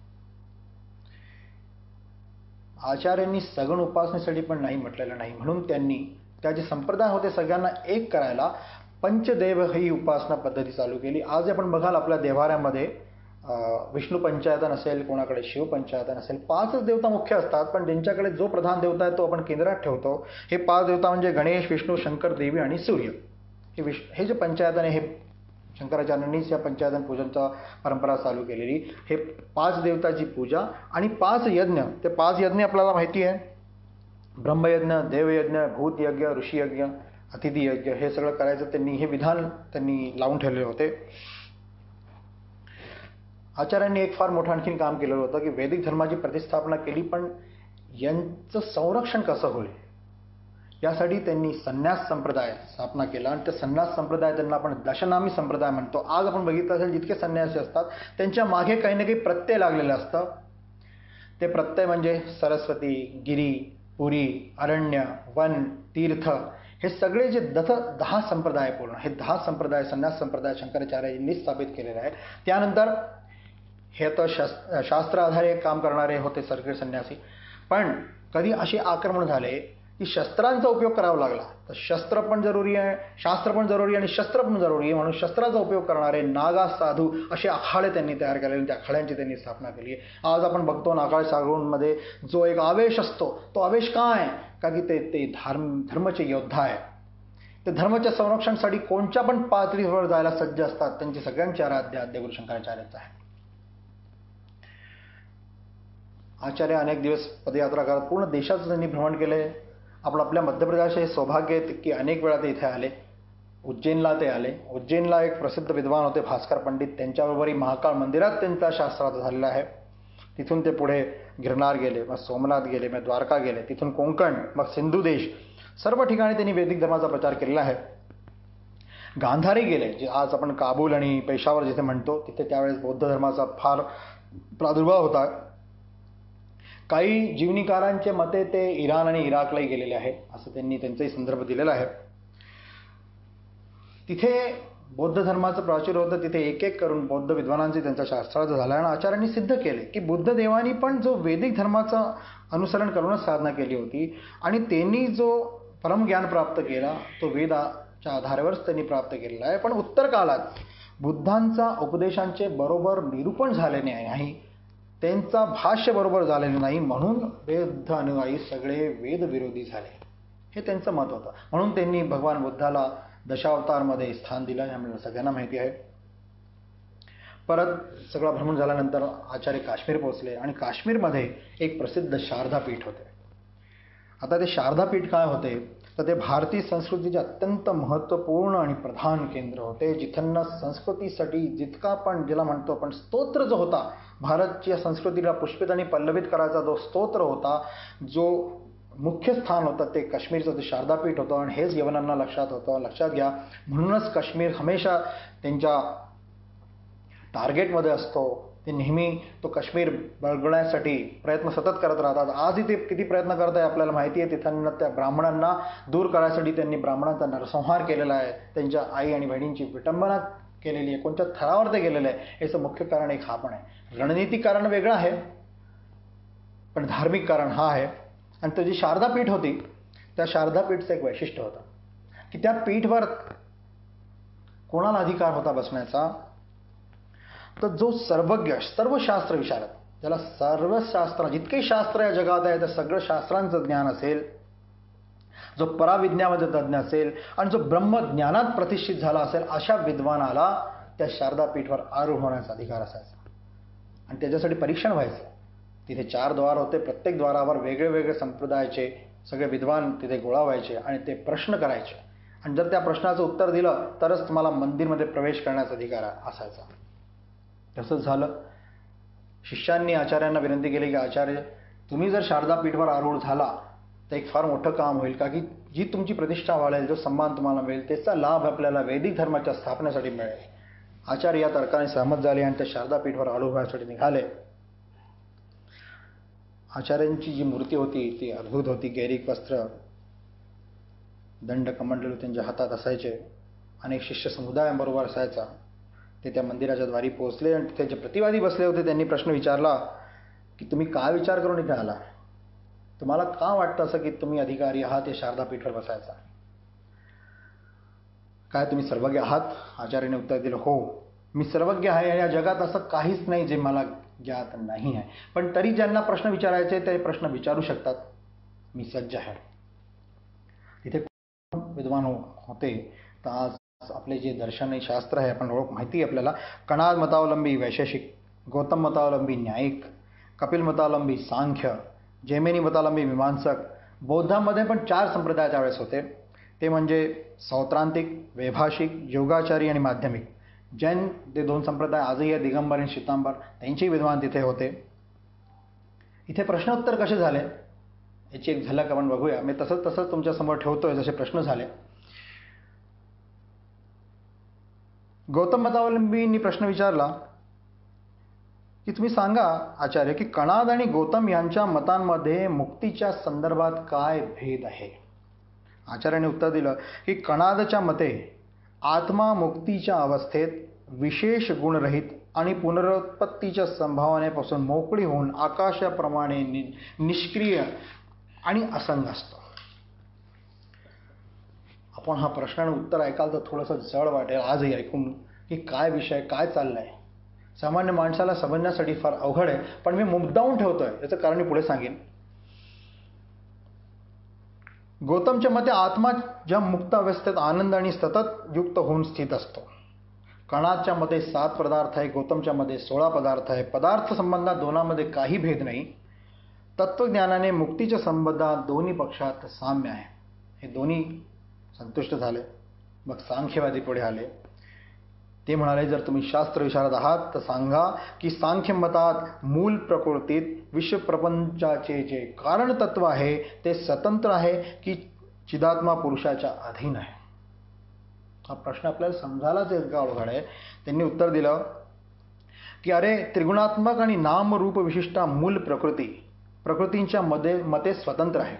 आचार्यांनी सगुण उपासनेसाठी पण नाही म्हटलेलं नाही, म्हणून त्यांनी त्या जे संप्रदाय होते सगळ्यांना एक करायला पंचदेव ही उपासना पद्धती चालू केली. आज आपण बघाल आपल्या देवाऱ्यामध्ये विष्णू पंचायतन असेल, कोणाकडे शिव पंचायतन असेल, 5च देवता मुख्य असतात, पण ज्यांच्याकडे जो प्रधान देवता आहे तो आपण केंद्रात ठेवतो. हे 5 देवता म्हणजे गणेश, विष्णू, शंकर, देवी आणि सूर्य. हे जे पंचायतन आहे हे शंकराचार्यांनीच या पंचायतन पूजनचा परंपरा चालू केलेली. हे 5 देवताची पूजा आणि 5 यज्ञ. ते 5 यज्ञ आपल्याला माहिती आहे, ब्रह्मयज्ञ, देवयज्ञ, भूतयज्ञ, ऋषीयज्ञ, अतिथी यज्ञ, हे सगळं करायचं त्यांनी, हे विधान त्यांनी लावून ठेवलेले होते. आचार्यांनी एक फार मोठं आणखीन काम केलेलं होतं की वैदिक धर्माची प्रतिस्थापना केली, पण यांचं संरक्षण कसं होईल यासाठी त्यांनी संन्यास संप्रदाय स्थापना केला. आणि ते संन्यास संप्रदाय त्यांना आपण दशनामी संप्रदाय म्हणतो. आज आपण बघितलं असेल जितके संन्यासी असतात त्यांच्या मागे काही ना काही प्रत्यय लागलेलं असतं. ते प्रत्यय म्हणजे सरस्वती, गिरी, पुरी, अरण्य, वन, तीर्थ, हे सगळे जे 10 संप्रदाय पूर्ण, हे 10 संप्रदाय संन्यास संप्रदाय शंकराचार्यांनी स्थापित केलेले आहे. त्यानंतर हे तर शास्त्र आधारे काम करणारे होते सगळे संन्यासी, पण कधी असे आक्रमण झाले की शस्त्रांचा उपयोग करावा लागला, तर शस्त्र पण जरुरी आहे, शास्त्र पण जरुरी आणि शस्त्र पण जरुरी आहे, म्हणून शस्त्राचा उपयोग करणारे नागा साधू असे आखाडे त्यांनी तयार केलेले, त्या आखाड्यांची त्यांनी स्थापना केली. आज आपण बघतो नागाळ साधूंमध्ये जो एक आवेश असतो, तो आवेश काय का की ते धर्माचे योद्धा आहे. ते धर्माच्या संरक्षणासाठी कोणत्या पण पातळीवर जायला सज्ज असतात. त्यांची सगळ्यांची आराध्य आद्यगुरु शंकराचार्यच आहे. आचार्य अनेक दिवस पदयात्रा करत पूर्ण देशाचं त्यांनी भ्रमण केले. आपल्या मध्य प्रदेश हे सौभाग्य आहे की अनेक वेळा ते इथे आले. उज्जैनला ते आले. उज्जैनला एक प्रसिद्ध विद्वान होते भास्कर पंडित, त्यांच्याबरोबरही महाकाळ मंदिरात त्यांचा शास्त्रार्थ झालेला आहे. तिथून ते पुढे गिरनार गेले, मग सोमनाथ गेले, मग द्वारका गेले, तिथून कोकण, मग सिंधू देश, सर्व ठिकाणी त्यांनी वैदिक धर्माचा प्रचार केलेला आहे. गांधारी गेले, जे आज आपण काबूल आणि पेशावर जिथे म्हणतो, तिथे त्यावेळेस बौद्ध धर्माचा फार प्रादुर्भाव होता. काही जीवनीकारांचे मते ते इराण आणि इराकलाही गेलेले आहे, असं त्यांनी त्यांचाही संदर्भ दिलेला आहे. तिथे बौद्ध धर्माचं प्राचुर्य होतं. तिथे एक एक करून बौद्ध विद्वानांचे त्यांचा शास्त्रार्थ झाला आणि आचार्यांनी सिद्ध केले की बुद्ध देवानी पण जो वैदिक धर्माचं अनुसरण करूनच साधना केली होती आणि त्यांनी जो परमज्ञान प्राप्त केला तो वेदाच्या आधारावरच त्यांनी प्राप्त केलेला आहे. पण उत्तर काळात बुद्धांचा उपदेशांचे बरोबर निरूपण झालेले नाही, त्यांचा भाष्य बरोबर झालेलं नाही, म्हणून बौद्ध अनुयायी सगळे वेदविरोधी झाले, हे त्यांचं मत होतं. म्हणून त्यांनी भगवान बुद्धाला दशावतारमध्ये स्थान दिलं, हे आपल्याला सगळ्यांना माहिती आहे. परत सगळं भ्रमण झाल्यानंतर आचार्य काश्मीर पोहोचले आणि काश्मीरमध्ये एक प्रसिद्ध शारदा पीठ होते. आता ते शारदा पीठ काय होते तर ते भारतीय संस्कृतीचे अत्यंत महत्त्वपूर्ण आणि प्रधान केंद्र होते, जिथं संस्कृतीसाठी जितका पण ज्याला म्हणतो आपण स्तोत्र जो होता, भारतच्या संस्कृतीला पुष्पित आणि पल्लवित करायचा जो स्तोत्र होता, जो मुख्य स्थान होतं ते काश्मीरचं ते शारदापीठ होतं. आणि हेच यवनांना लक्षात घ्या, म्हणूनच काश्मीर हमेशा त्यांच्या टार्गेटमध्ये असतो. ते नेहमी तो काश्मीर बळगण्यासाठी प्रयत्न सतत करत राहतात. आजही ते किती प्रयत्न करत आहे आपल्याला माहिती आहे. तिथं त्या ब्राह्मणांना दूर करायसाठी त्यांनी ब्राह्मणांचा नरसंहार केलेला आहे, त्यांच्या आई आणि बहिणींची विटंबना केलेली आहे, कोणत्या थरावर ते गेलेलं आहे, याचं मुख्य कारण एक हा पण आहे. रणनीतिक कारण वेगळं आहे, पण धार्मिक कारण हा आहे. आणि तो जी शारदापीठ होती त्या शारदापीठचं एक वैशिष्ट्य होतं की त्या पीठवर कोणाला अधिकार होता बसण्याचा, तर जो सर्वज्ञ, सर्व शास्त्र विशारद, ज्याला सर्व शास्त्र, जितके शास्त्र या जगात आहे त्या सगळं शास्त्रांचं ज्ञान असेल, जो पराविज्ञामध्ये तज्ज्ञ असेल आणि जो ब्रह्मज्ञानात प्रतिष्ठित झाला असेल, अशा विद्वानाला त्या शारदापीठवर आरूढ होण्याचा अधिकार असायचा. आणि त्याच्यासाठी परीक्षण व्हायचं. तिथे 4 द्वार होते, प्रत्येक द्वारावर वेगळे वेगळे संप्रदायाचे सगळे विद्वान तिथे गोळा व्हायचे आणि ते प्रश्न करायचे. आणि जर त्या प्रश्नाचं उत्तर दिलं तरच तुम्हाला मंदिरमध्ये प्रवेश करण्याचा अधिकार असायचा. तसंच झालं. शिष्यांनी आचार्यांना विनंती केली की आचार्य, तुम्ही जर शारदापीठवर आरूढ झाला तर एक फार मोठं काम होईल, का की जी तुमची प्रतिष्ठा वाढेल, जो सन्मान तुम्हाला मिळेल, त्याचा लाभ आपल्याला वैदिक धर्माच्या स्थापनेसाठी मिळेल. आचार्य या तर्काने सहमत झाले आणि त्या शारदापीठवर आरूढ व्हायसाठी निघाले. आचार्यांची जी मूर्ती होती ती अद्भुत होती. गैरिक वस्त्र, दंड कमंडलू त्यांच्या हातात असायचे. अनेक शिष्य समुदायाबरोबर असायचा. ते त्या मंदिराच्या द्वारी पोहोचले आणि तिथे जे प्रतिवादी बसले होते त्यांनी प्रश्न विचारला की तुम्ही काय विचार करून इथे आला, तुम्हाला का वाटतं असं की तुम्ही अधिकारी आहात या शारदापीठवर बसायचा, काय तुम्ही सर्वज्ञ आहात? आचार्याने उत्तर दिलं, हो मी सर्वज्ञ आहे आणि या जगात असं काहीच नाही जे मला ज्ञात नाही आहे, पण तरी ज्यांना प्रश्न विचारायचे ते प्रश्न विचारू शकतात, मी सज्ज आहे. तिथे विद्वान होते. तर आज आपले जे दर्शन शास्त्र आहे, आपण ओळख माहिती आहे आपल्याला, कणाद मतावलंबी वैशेषिक, गौतम मतावलंबी न्यायिक, कपिल मतावलंबी सांख्य, जैमिनी मतावलंबी मीमांसक. बौद्धांमध्ये पण 4 संप्रदाय त्यावेळेस होते. ते म्हणजे सौत्रांतिक, वैभाषिक, योगाचारी आणि माध्यमिक. जैन ते 2 संप्रदाय आजही आहे, दिगंबर आणि श्वेतांबर, त्यांची विद्वान तिथे होते. इथे प्रश्नोत्तर कसे झाले याची एक झलक आपण बघूया. मी तसंच तुमच्या समोर ठेवतोय जसे प्रश्न झाले. गौतम मतावलंबींनी प्रश्न विचारला की तुम्ही सांगा आचार्य की कणाद आणि गौतम यांच्या मतांमध्ये मुक्तीच्या संदर्भात काय भेद आहे. आचार्याने उत्तर दिलं की कणादच्या मते आत्मा मुक्तीच्या अवस्थेत विशेष गुणरहित आणि पुनरुत्पत्तीच्या संभावनेपासून मोकळी होऊन आकाशाप्रमाणे निष्क्रिय आणि असंग असतो. आपण हा प्रश्न उत्तर ऐकाल तर थोडंसं जड वाटेल आजही ऐकून की काय विषय, काय चाललंय. सामान्य माणसाला समजण्यासाठी फार अवघड आहे, पण मी मुद्दामून ठेवतोय. याचं कारण मी पुढे सांगेन. गौतमच्या मते आत्मा ज्या मुक्त अवस्थेत आनंद आणि सतत युक्त होऊन स्थित असतो. कणादच्या मते 7 पदार्थ आहे, गौतमच्या मध्ये 16 पदार्थ आहे. पदार्थ संबंधात दोनांमध्ये काही भेद नाही. तत्वज्ञानाने मुक्तीच्या संबंधात दोन्ही पक्षात साम्य आहे. हे दोन्ही संतुष्ट झाले. मग सांख्यवादी पुढे आले. ते म्हणाले जर तुम्ही शास्त्र विशारद आहात तर सांगा की सांख्य मतात मूल प्रकृतीत विश्वप्रपंचाचे जे कारण तत्व आहे ते स्वतंत्र आहे की चिदात्मा पुरुषाच्या अधीन आहे. हा प्रश्न आपल्याला समजायलाच इतका अवघड आहे. त्यांनी उत्तर दिलं की अरे त्रिगुणात्मक आणि नामरूप विशिष्टा मूल प्रकृती प्रकृतींच्या मते स्वतंत्र आहे.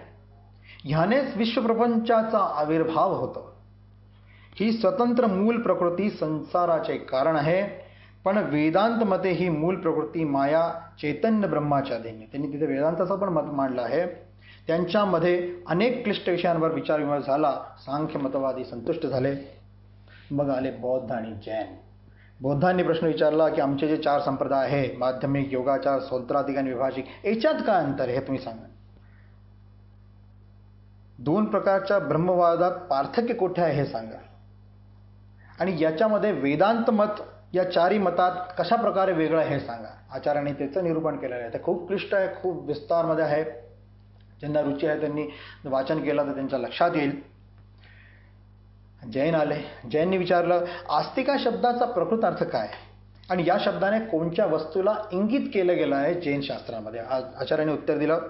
ह्यानेच विश्वप्रपंचाचा आविर्भाव होतो. ही स्वतंत्र मूल प्रकृती संसाराचे कारण आहे. पण वेदांत मते ही मूल प्रकृती माया चैतन्य ब्रह्माच्या देणे. त्यांनी तिथे वेदांताचं पण मत मांडलं आहे. त्यांच्यामध्ये अनेक क्लिष्ट विषयांवर विचारविमर्श झाला. सांख्य मतवादी संतुष्ट झाले. मग आले बौद्ध आणि जैन. बौद्धांनी प्रश्न विचारला की आमचे जे 4 संप्रदाय आहे, माध्यमिक, योगाचार, सौत्राधिक आणि विभाषिक, याच्यात काय अंतर आहे हे तुम्ही सांगा. 2 प्रकारच्या ब्रह्मवादात पार्थक्य कुठे आहे हे सांगा. आणि याच्यामध्ये वेदांत मत या 4ही मतात कशा प्रकारे वेगळं आहे हे सांगा. आचार्यांनी त्याचं निरूपण केलेलं आहे. ते खूप क्लिष्ट आहे, खूप विस्तारमध्ये आहे. ज्यांना रुची आहे त्यांनी वाचन केलं तर त्यांच्या लक्षात येईल. जैन आले. जैननी विचारलं, आस्तिका शब्दाचा प्रकृत अर्थ काय आणि या शब्दाने कोणत्या वस्तूला इंगित केलं गेलं आहे जैन शास्त्रामध्ये. आचार्यांनी उत्तर दिलं,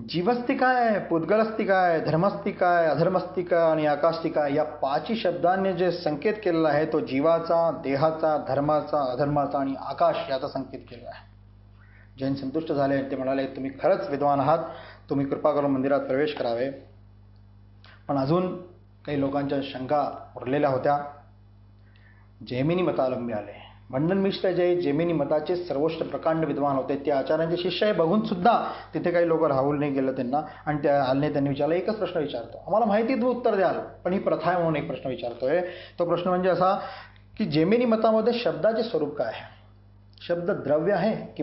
जीवस्तिका आहे, पुद्गलस्तिका आहे, धर्मस्तिका आहे, अधर्मस्तिका आणि आकाशस्तिका या 5ही शब्दांनी जे संकेत केलेला आहे तो जीवाचा, देहाचा, धर्माचा, अधर्माचा आणि आकाश याचा संकेत केलेला आहे. जैन संतुष्ट झाले. ते म्हणाले, तुम्ही खरंच विद्वान आहात, तुम्ही कृपा करून मंदिरात प्रवेश करावे. पण अजून काही लोकांच्या शंका उरलेल्या होत्या. जैमिनी मतावलंबी आले. मंडन मिश्र जे जैमिनी मताचे सर्वोच्च प्रकांड विद्वान होते, ते आचार्यांचे शिष्य आहे बघून सुद्धा तिथे काही लोक राहून नाही गेलं त्यांना. आणि त्या आलने त्यांनी विचारलं, एकच प्रश्न विचारतो, आम्हाला माहिती तू उत्तर द्याल पण ही प्रथा आहे म्हणून एक प्रश्न विचारतोय. तो प्रश्न म्हणजे असा की जैमिनी मतामध्ये शब्दाचे स्वरूप काय आहे. शब्द द्रव्य आहे की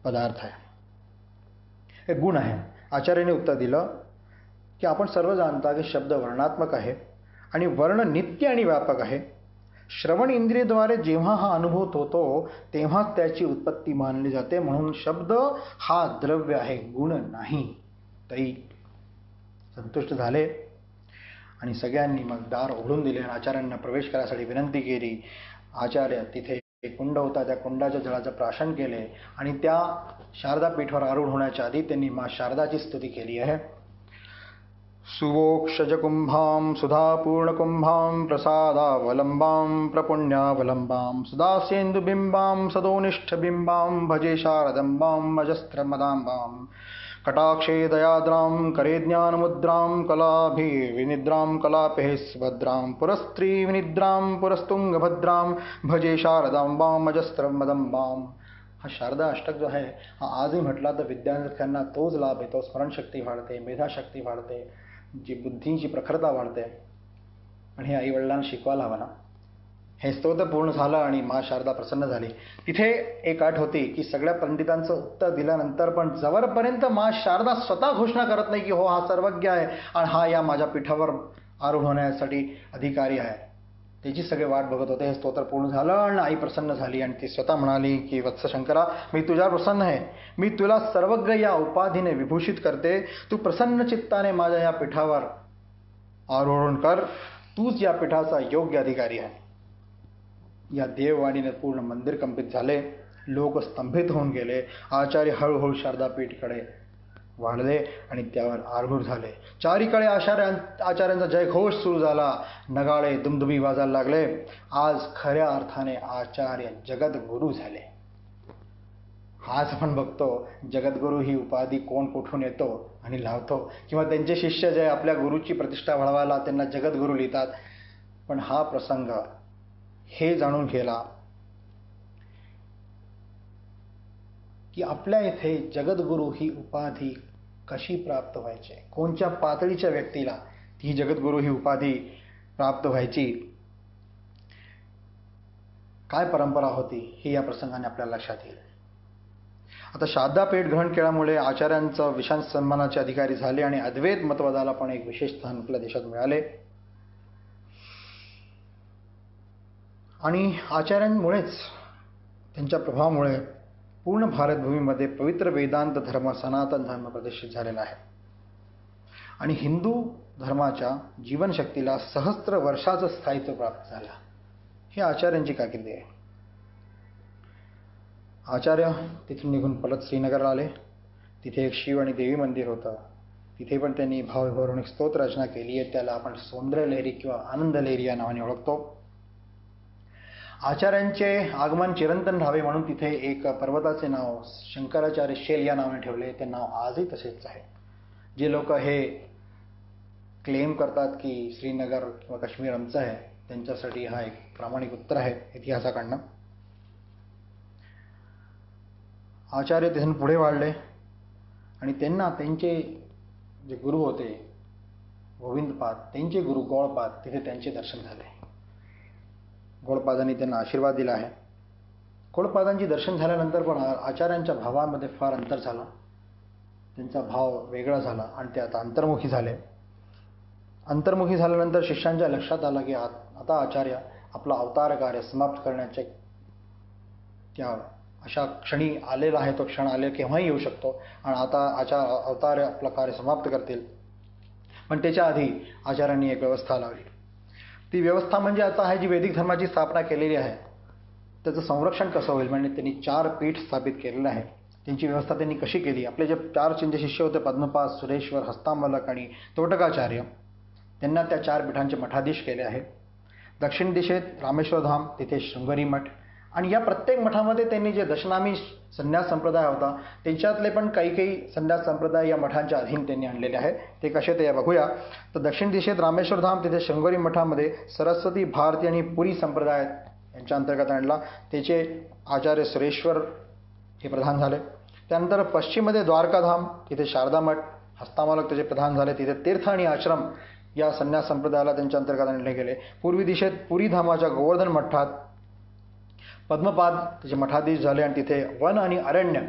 पदार्थ आहे, हे गुण आहे. आचार्याने उत्तर दिलं की आपण सर्व जाणता की शब्द वर्णात्मक आहे आणि वर्ण नित्य आणि व्यापक आहे. श्रवण इंद्रियद्वारे जेव्हा हा अनुभूत होतो तेव्हाच त्याची उत्पत्ती मानली जाते. म्हणून शब्द हा द्रव्य आहे, गुण नाही. तरी संतुष्ट झाले आणि सगळ्यांनी मग दार उघडून दिले आणि आचार्यांना प्रवेश करायसाठी विनंती केली. आचार्य तिथे एक कुंड होता, त्या कुंडाच्या जळाचं प्राशन केले आणि त्या शारदा पीठावर आरूढ होण्याच्या आधी त्यांनी मां शारदाची स्तुती केली आहे. सुवोक्षजकुंभां सुधापूर्णकुंभां प्रसादावलंबां प्रपुण्यावलंबां सदासेन्दुबिंबां सदोनिष्ठबिंबां भजे शारदंबां अजस्त्रमदांबां कटाक्षे दयाद्रां करे ज्ञानमुद्रां कलाभिर्विनिद्रां कलापेः सुभद्रां पुरस्त्रीविनिद्रां पुरस्तुंगभद्रां भजे शारदांबां अजस्त्रमदंबां. हा शारदा अष्टक जो आहे हा आजही म्हटला तर विद्यार्थ्यांना तोच लाभ येतो. स्मरणशक्ती वाढते, मेधाशक्ती वाढते, जी बुद्धीची प्रखरता वाढते. पण हे आईवडिलांना शिकवायला हवं ना. हे स्तोत्र पूर्ण झालं आणि मां शारदा प्रसन्न झाली. तिथे एक अट होती की सगळ्या पंडितांचं उत्तर दिल्यानंतर पण जवळपर्यंत मां शारदा स्वतः घोषणा करत नाही की हो हा सर्वज्ञ आहे आणि हा या माझ्या पीठावर आरूढ होण्यासाठी अधिकारी आहे, त्याची सगळे वाट बघत होते. हे स्तोत्र पूर्ण झालं आणि आई प्रसन्न झाली आणि ती स्वतः म्हणाली की वत्स शंकरा, मी तुझ्यावर प्रसन्न आहे. मी तुला सर्वज्ञ या उपाधीने विभूषित करते. तू प्रसन्न चित्ताने माझ्या या पीठावर आरोहण कर. तूच या पीठाचा योग्य अधिकारी आहे. या देववाणीने पूर्ण मंदिर कंपित झाले. लोक स्तंभित होऊन गेले. आचार्य हळूहळू शारदापीठकडे वाढले आणि त्यावर आरूढ झाले. चारीकडे आचार्यांचा जयघोष सुरू झाला. नगाळे दुमदुमी वाजायला लागले. आज खऱ्या अर्थाने आचार्य जगद्गुरू झाले. आज आपण बघतो जगद्गुरू ही उपाधी कोण कुठून येतो आणि लावतो, किंवा त्यांचे शिष्य जे आपल्या गुरुची प्रतिष्ठा वाढवायला त्यांना जगद्गुरू लिहितात. पण हा प्रसंग हे जाणून गेला की आपल्या इथे जगद्गुरू ही उपाधी कशी प्राप्त व्हायची, कोणत्या पातळीच्या व्यक्तीला ही जगद्गुरू ही उपाधी प्राप्त व्हायची, काय परंपरा होती, हे या प्रसंगाने आपल्याला लक्षात येईल. आता शारदापीठ ग्रहण केल्यामुळे आचार्यांचं विशाल सन्मानाचे अधिकारी झाले आणि अद्वैत मतवादाला पण एक विशेष स्थान आपल्या देशात मिळाले. आणि आचार्यांमुळेच, त्यांच्या प्रभावामुळे पूर्ण भारतभूमीमध्ये पवित्र वेदांत धर्म, सनातन धर्म प्रतिष्ठित झालेला आहे. आणि हिंदू धर्माच्या जीवनशक्तीला सहस्त्र वर्षाचं स्थायित्व प्राप्त झालं. ही आचार्यांची कारकीर्द आहे. आचार्य तिथून निघून परत श्रीनगरला आले. तिथे एक शिव आणि देवी मंदिर होतं. तिथे पण त्यांनी भावविभोरून एक स्तोत्र रचना केली आहे. त्याला आपण सौंदर्य लहरी किंवा आनंद लहरी या नावाने ओळखतो. आचार्यांचे आगमन चिरंतन राहावे म्हणून तिथे एक पर्वताचे नाव शंकराचार्य शेल या नावाने ठेवले. ते नाव आजही तसेच आहे. जे लोक हे क्लेम करतात की श्रीनगर किंवा काश्मीर आमचं आहे, त्यांच्यासाठी हा एक प्रामाणिक उत्तर आहे इतिहासाकडनं. आचार्य तिथून पुढे वाढले आणि त्यांना त्यांचे जे गुरु होते गोविंदपाद, त्यांचे गुरु गौडपाद, तिथे त्यांचे दर्शन झाले. गौडपादांनी त्यांना आशीर्वाद दिला आहे. गौडपादांची दर्शन झाल्यानंतर पण आचार्यांच्या भावामध्ये फार अंतर झाला. त्यांचा भाव वेगळा झाला आणि ते आता अंतर्मुखी झाले. अंतर्मुखी झाल्यानंतर शिष्यांच्या लक्षात आलं की आता आचार्य आपला अवतार कार्य समाप्त करण्याचे त्या अशा क्षणी आलेला आहे. तो क्षण आले केव्हाही येऊ शकतो आणि आता अवतार आपलं कार्य समाप्त करतील. पण त्याच्या आधी आचार्यांनी एक व्यवस्था लावली. ती व्यवस्था म्हणजे आता आहे जी वैदिक धर्माची स्थापना केलेली आहे, त्याचं संरक्षण कसं होईल. म्हणजे त्यांनी 4 पीठ स्थापित केलेलं आहे. त्यांची व्यवस्था त्यांनी कशी केली. आपले जे 4 चिंचे शिष्य होते पद्मपाद, सुरेश्वर, हस्तामलक आणि तोटकाचार्य, त्यांना त्या 4 पीठांचे मठाधीश केले आहे. दक्षिण दिशेत रामेश्वरधाम, तिथे शृंगेरी मठ आणि या प्रत्येक मठामध्ये त्यांनी जे दशनामी संन्यास संप्रदाय होता त्यांच्यातले पण काही संन्यास संप्रदाय या मठांच्या अधीन त्यांनी आणलेले आहे. ते कसे ते बघूया. तर दक्षिण दिशेत रामेश्वरधाम, तिथे शृंगेरी मठामध्ये सरस्वती, भारती आणि पुरी संप्रदाय यांच्या अंतर्गत आणला. त्याचे आचार्य सुरेश्वर हे प्रधान झाले. त्यानंतर पश्चिममध्ये द्वारकाधाम, तिथे शारदा मठ, हस्तामलक त्याचे प्रधान झाले. तिथे तीर्थ आणि आश्रम या संन्यास संप्रदायाला त्यांच्या अंतर्गत आणले गेले. पूर्वी दिशेत पुरी धामाच्या गोवर्धन मठात पद्मपाद त्याचे मठाधीश झाले आणि तिथे वन आणि अरण्य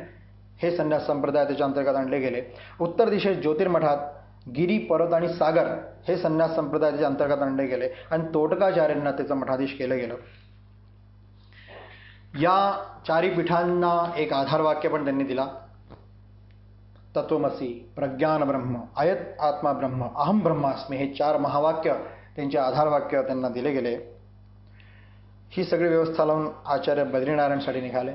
हे संन्यास संप्रदाय त्याच्या अंतर्गत आणले गेले. उत्तर दिशेत ज्योतिर्मठात गिरी, पर्वत आणि सागर हे संन्यास संप्रदाय त्याच्या अंतर्गत आणले गेले आणि तोटकाचार्यांना त्याचं मठाधीश केलं गेलं. या 4 पीठांना एक आधारवाक्य पण त्यांनी दिला. तत्वमसी, प्रज्ञान ब्रह्म, अयत आत्मा ब्रह्म, अहम ब्रह्मास्मी हे 4 महावाक्य त्यांचे आधारवाक्य त्यांना दिले गेले. ही सगळी व्यवस्था लावून आचार्य बद्रीनारायणसाठी निघाले.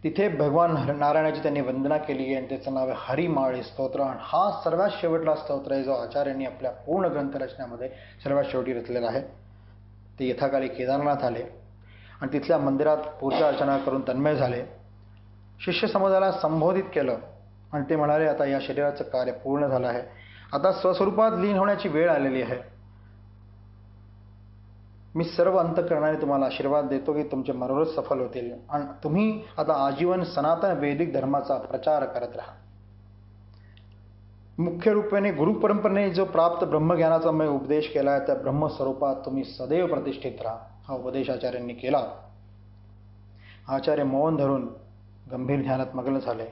तिथे भगवान नारायणाची त्यांनी वंदना केली आणि त्याचं नाव आहे हरिमाळी स्तोत्र. हा सर्वात शेवटला स्तोत्र आहे जो आचार्यांनी आपल्या पूर्ण ग्रंथरचनेमध्ये सर्वात शेवटी रचलेला आहे. ते यथाकाली केदारनाथ आले आणि तिथल्या मंदिरात पूजा अर्चना करून तन्मय झाले. शिष्य समुदायाला संबोधित केलं आणि ते म्हणाले, आता या शरीराचं कार्य पूर्ण झालं आहे. आता स्वस्वरूपात लीन होण्याची वेळ आलेली आहे. मी सर्व अंतःकरणाने तुम्हाला आशीर्वाद देतो की तुमचे मनोरथ सफल होतील आणि तुम्ही आता आजीवन सनातन वैदिक धर्माचा प्रचार करत राहा. मुख्य रूपाने गुरुपरंपरेने जो प्राप्त ब्रह्मज्ञानाचा मी उपदेश केला आहे त्या ब्रह्मस्वरूपात तुम्ही सदैव प्रतिष्ठित राहा, हा उपदेश आचार्यांनी केला. आचार्य मौन धरून गंभीर ध्यानात मग्न झाले.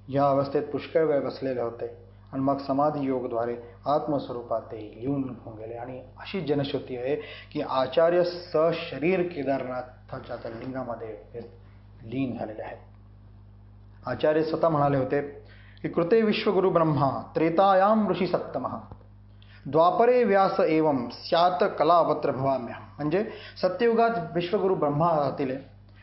या अवस्थेत पुष्कळ वेळ बसलेले होते आणि मग समाधी योगद्वारे आत्मस्वरूपात ते लीन होऊन गेले. आणि अशी जनश्रुती आहे की आचार्य सशरीर केदारनाथाच्या त्या लिंगामध्ये लीन झालेले आहेत. आचार्य स्वतः म्हणाले होते की कृते विश्वगुरु ब्रह्मा त्रेतायाम ऋषी सत्तमः द्वापरे व्यास एवं स्यात कलावत्र भवाम्यहम्. म्हणजे सत्ययुगात विश्वगुरु ब्रह्मा राहतील,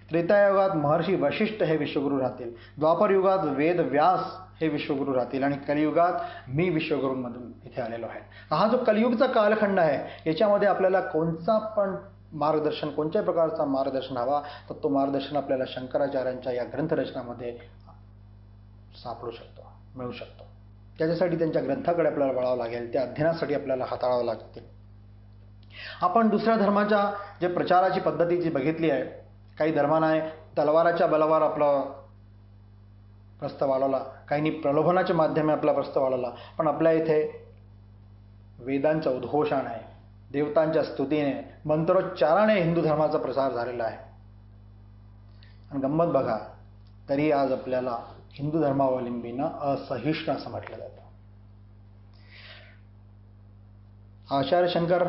त्रेतायुगात महर्षी वशिष्ठ हे विश्वगुरु राहतील, द्वापर युगात वेद व्यास हे विश्वगुरु राहतील आणि कलियुगात मी विश्वगुरूंमधून इथे आलेलो आहे. हा जो कलियुगचा कालखंड आहे याच्यामध्ये आपल्याला कोणचा पण मार्गदर्शन, कोणत्याही प्रकारचा मार्गदर्शन हवा तर तो मार्गदर्शन आपल्याला शंकराचार्यांच्या या ग्रंथरचनामध्ये सापडू शकतो, मिळू शकतो. त्याच्यासाठी त्यांच्या ग्रंथाकडे आपल्याला वळावं लागेल, त्या अध्ययनासाठी आपल्याला हाताळावं लागते. आपण दुसऱ्या धर्माच्या जे प्रचाराची पद्धती जी बघितली आहे, काही धर्माने तलवाराच्या बलावर आपलं प्रस्थ वाढवला, काहींनी प्रलोभनाच्या माध्यमे आपला प्रस्थ वाढवला, पण आपल्या इथे वेदांच्या उद्घोषाने, देवतांच्या स्तुतीने, मंत्रोच्चाराने हिंदू धर्माचा प्रसार झालेला आहे. आणि गंमत बघा, तरी आज आपल्याला हिंदू धर्मावलंबींना असहिष्णु असं म्हटलं जातं. आचार्य शंकर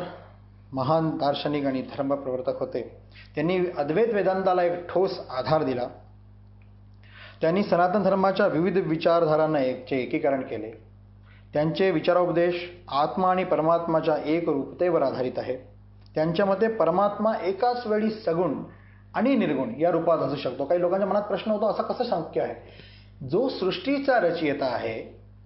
महान दार्शनिक आणि धर्मप्रवर्तक होते. त्यांनी अद्वैत वेदांताला एक ठोस आधार दिला. त्यांनी सनातन धर्माच्या विविध विचारधारांना एकीकरण केले. त्यांचे विचारोपदेश आत्मा आणि परमात्माच्या एक रूपतेवर आधारित आहे. त्यांच्या मते परमात्मा एकाच वेळी सगुण आणि निर्गुण या रूपात असू शकतो. काही लोकांच्या मनात प्रश्न होतो, असं कसं शक्य आहे? जो सृष्टीचा रचयिता आहे,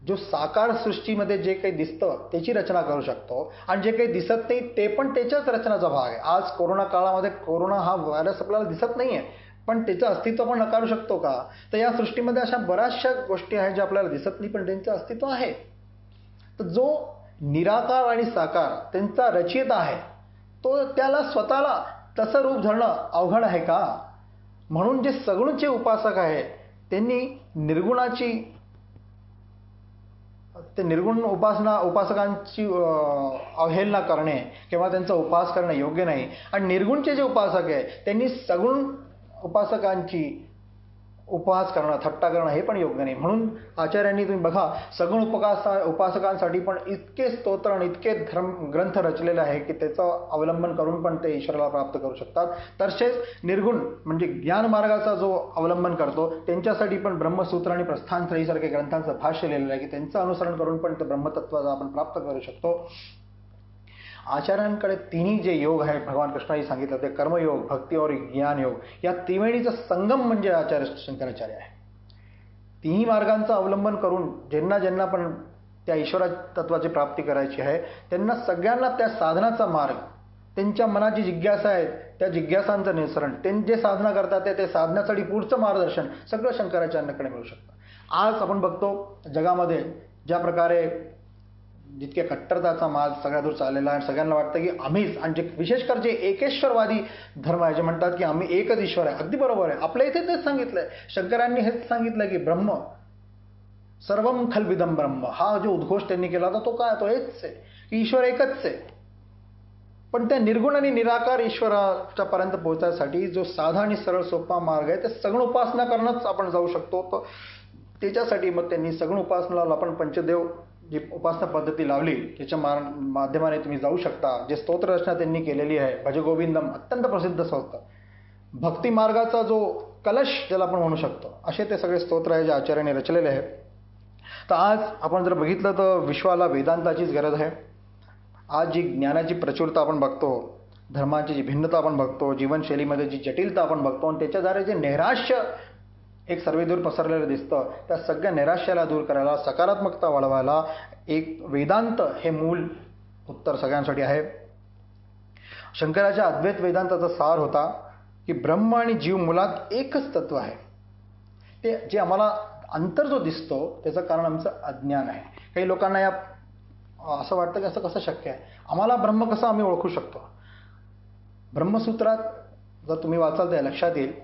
जो साकार सृष्टीमध्ये जे काही दिसतं त्याची रचना करू शकतो आणि जे काही दिसत नाही ते पण त्याच्याच रचनाचा भाग आहे. आज कोरोना काळामध्ये कोरोना हा व्हायरस आपल्याला दिसत नाही आहे, पण त्याचं अस्तित्व पण नकारू शकतो का? तर या सृष्टीमध्ये अशा बऱ्याचशा गोष्टी आहेत ज्या आपल्याला दिसत नाही पण त्यांचं अस्तित्व आहे. तर जो निराकार आणि साकार त्यांचा रचयिता आहे तो त्याला स्वतःला तसं रूप धरणं अवघड आहे का? म्हणून जे सगुणचे उपासक आहे त्यांनी निर्गुण उपासकांची अवहेलना करणे किंवा त्यांचा उपास करणे योग्य नाही. आणि निर्गुणचे जे उपासक आहे त्यांनी सगुण उपासकांची उपहास करणं, थट्टा करणं हे पण योग्य नाही. म्हणून आचार्यांनी तुम्ही बघा सगुण उपासकांसाठी पण इतके स्तोत्र आणि इतके ग्रंथ रचलेले आहे की त्याचं अवलंबन करून पण ते ईश्वराला प्राप्त करू शकतात. तसेच निर्गुण म्हणजे ज्ञान मार्गाचा जो अवलंबन करतो त्यांच्यासाठी पण ब्रह्मसूत्र आणि प्रस्थानत्रयीसारख्या ग्रंथांचं भाष्य लिहिलेलं आहे की त्यांचं अनुसरण करून पण ते ब्रह्मतत्वाचा आपण प्राप्त करू शकतो. आचार्यांकडे तिन्ही जे योग आहे भगवान कृष्णाने सांगितलं ते कर्मयोग, भक्ती और ज्ञान योग या त्रिवेणीचा संगम म्हणजे आचार्य शंकराचार्य आहे. तिन्ही मार्गांचं अवलंबन करून ज्यांना पण त्या ईश्वरा तत्वाची प्राप्ती करायची आहे त्यांना सगळ्यांना त्या साधनाचा मार्ग, त्यांच्या मनाची जिज्ञासा आहे त्या जिज्ञासांचं निसरण, ते जे साधना करतात ते साधण्यासाठी पुढचं मार्गदर्शन सगळं शंकराचार्यांकडे मिळू शकतं. आज आपण बघतो जगामध्ये ज्या प्रकारे जितके कट्टरताचा माल सगळ्या दूर चाललेला आहे, सगळ्यांना वाटतं की आम्हीच, आणि जे विशेषकर जे एकेश्वरवादी धर्म आहे जे म्हणतात की आम्ही एकच ईश्वर आहे. अगदी बरोबर आहे, आपल्या इथे तेच सांगितलंय. शंकरांनी हेच सांगितलं की ब्रह्म सर्वम खल्विदम ब्रह्म, हा जो उद्घोष त्यांनी केला होता तो काय, तो हेच आहे की ईश्वर एकच आहे. पण त्या निर्गुण आणि निराकार ईश्वराच्या पर्यंत पोहोचण्यासाठी जो साधा आणि सरळ सोपा मार्ग आहे ते सगुण उपासना करणंच आपण जाऊ शकतो. तर त्याच्यासाठी मग त्यांनी सगुण उपासनाला आपण पंचदेव जी उपासना पद्धती लावली त्याच्या माध्यमाने तुम्ही जाऊ शकता. जे स्तोत्र रचना त्यांनी केलेली आहे भजगोविंदम अत्यंत प्रसिद्ध स्तोत्र, भक्ती मार्गाचा जो कलश ज्याला आपण म्हणू शकतो, असे ते सगळे स्तोत्र आहे जे आचार्याने रचलेले आहे. तर आज आपण जर बघितलं तर विश्वाला वेदांताचीच गरज आहे. आज जी ज्ञानाची प्रचुरता आपण बघतो, धर्माची जी भिन्नता आपण बघतो, जीवनशैलीमध्ये जी जटिलता आपण बघतो आणि त्याच्याद्वारे जे नैराश्य एक सर्वेदूर पसरलेलं दिसतं, त्या सगळ्या नैराश्याला दूर करायला, सकारात्मकता वाढवायला एक वेदांत हे मूल उत्तर सगळ्यांसाठी आहे. शंकराच्या अद्वैत वेदांताचा सार होता की ब्रह्म आणि जीव मुळात एकच तत्व आहे. ते जे आम्हाला अंतर जो दिसतो त्याचं कारण आमचं अज्ञान आहे. काही लोकांना या असं वाटतं की असं कसं शक्य आहे, आम्हाला ब्रह्म कसं आम्ही ओळखू शकतो. ब्रह्मसूत्रात जर तुम्ही वाचाल तर लक्षात येईल,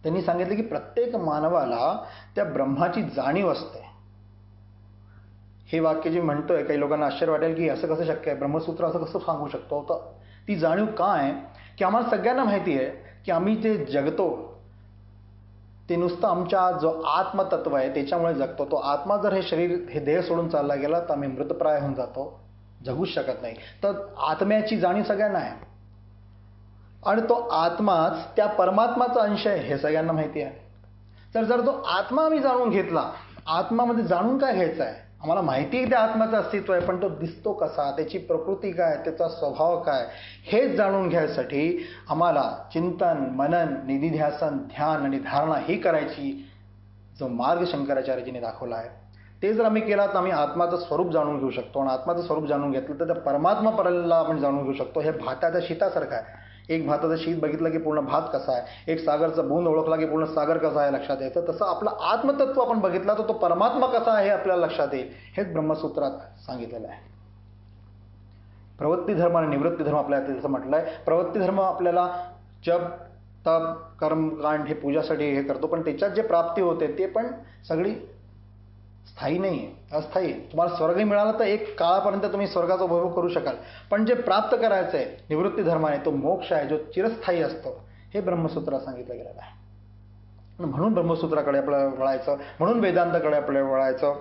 त्यांनी सांगितले की प्रत्येक मानवाला त्या ब्रह्माची जाणीव असते. हे वाक्य जे म्हणतोय काही लोकांना आश्चर्य वाटेल की असं कसं शक्य आहे, ब्रह्मसूत्र असं कसं सांगू शकतो. तर ती जाणीव काय की आम्हाला सगळ्यांना माहिती आहे की आम्ही जे जगतो ते नुसतं आमच्या जो आत्मतत्व आहे त्याच्यामुळे जगतो. तो आत्मा जर हे शरीर हे देह सोडून चालला गेला तर आम्ही मृतप्राय होऊन जातो, जगूच शकत नाही. तर आत्म्याची जाणीव सगळ्यांना आहे आणि तो आत्माच त्या परमात्माचा अंश आहे हे सगळ्यांना माहिती आहे. तर जर तो आत्मा आम्ही जाणून घेतला, आत्मामध्ये जाणून काय घ्यायचं आहे, आम्हाला माहिती आहे त्या आत्म्याचं अस्तित्व आहे, पण तो दिसतो कसा, त्याची प्रकृती काय, त्याचा स्वभाव काय, हेच जाणून घ्यायसाठी आम्हाला चिंतन, मनन, निधिध्यासन, ध्यान आणि धारणा ही करायची जो मार्ग शंकराचार्यजीने दाखवला आहे ते जर आम्ही केला तर आम्ही आत्माचं स्वरूप जाणून घेऊ शकतो. आणि आत्माचं स्वरूप जाणून घेतलं तर त्या परमात्मा पर्यंतला आपण जाणून घेऊ शकतो. हे भाताच्या शीतासारखं आहे. एक भाताचं शीत बघितलं की पूर्ण भात कसा आहे, एक सागरचा बूंद ओळखला की पूर्ण सागर कसा आहे लक्षात येतं. तसं आपलं आत्मतत्व आपण बघितला तर तो परमात्मा कसा आहे हे आपल्याला लक्षात येईल. हेच ब्रह्मसूत्रात सांगितलेलं आहे. प्रवृत्ती धर्म आणि निवृत्ती धर्म आपल्याला जसं म्हटलंय, प्रवृत्ती धर्म आपल्याला जप, तप, कर्मकांड हे पूजासाठी हे करतो, पण त्याच्यात जे प्राप्ती होते ते पण सगळी स्थायी नाही आहे, अस्थायी. तुम्हाला स्वर्गही मिळाला तर एक काळापर्यंत तुम्ही स्वर्गाचा उपभोग करू शकाल, पण जे प्राप्त करायचं आहे निवृत्ती धर्माने तो मोक्ष आहे जो चिरस्थायी असतो, हे ब्रह्मसूत्रात सांगितलं गेलेलं आहे. म्हणून ब्रह्मसूत्राकडे आपल्याला वळायचं, म्हणून वेदांताकडे आपल्याला वळायचं.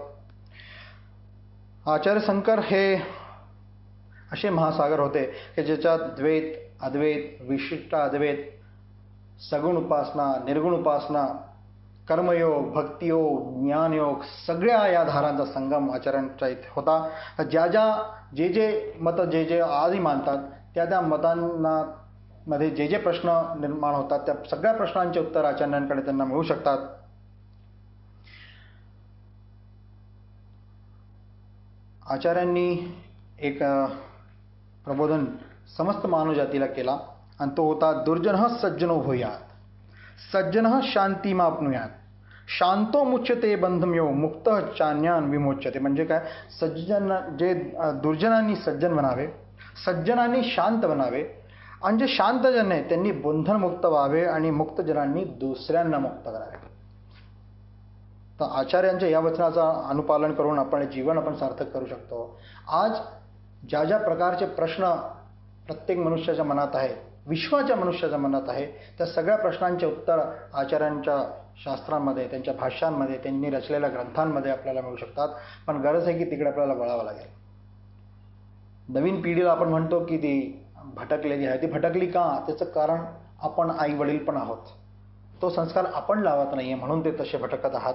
आचार्य शंकर हे असे महासागर होते की ज्याच्यात द्वैत, अद्वैत, विशिष्ट अद्वैत, सगुण उपासना, निर्गुण उपासना, कर्मयोग, भक्तियोग, ज्ञानयोग सगळ्या या धारांचा संगम आचार्यांच्या इथे होता. जे मत जे आजही मानतात त्या मतांना मध्ये जे प्रश्न निर्माण होतात त्या सगळ्या प्रश्नांचे उत्तर आचार्यांकडे त्यांना मिळू शकतात. आचार्यांनी एक प्रबोधन समस्त मानवजातीला केला आणि तो होता, दुर्जनः सज्जनो भूयात्, सज्जनः शांतिमाप्नुयात्, शांतो मुच्यते बंधम यो, मुक्त चान्यान विमोच्यते. म्हणजे काय, दुर्जनांनी सज्जन बनावे, सज्जनांनी शांत बनावे, आणि जे शांतजन आहेत त्यांनी बंधनमुक्त व्हावे आणि मुक्तजनांनी दुसऱ्यांना मुक्त करावे. तर आचार्यांच्या या वचनाचा अनुपालन करून आपण जीवन सार्थक करू शकतो. आज ज्या ज्या प्रकारचे प्रश्न प्रत्येक मनुष्याच्या मनात आहेत, विश्वाच्या मनुष्याच्या मनात आहे, त्या सगळ्या प्रश्नांचे उत्तर आचार्यांच्या शास्त्रांमध्ये, त्यांच्या भाष्यांमध्ये, त्यांनी रचलेल्या ग्रंथांमध्ये आपल्याला मिळू शकतात. पण गरज आहे की तिकडे आपल्याला वळावं लागेल. नवीन पिढीला आपण म्हणतो की ती भटकलेली आहे. ती भटकली का? त्याचं कारण आपण आई वडील पण आहोत. तो संस्कार आपण लावत नाहीये म्हणून ते तसे भटकत आहेत.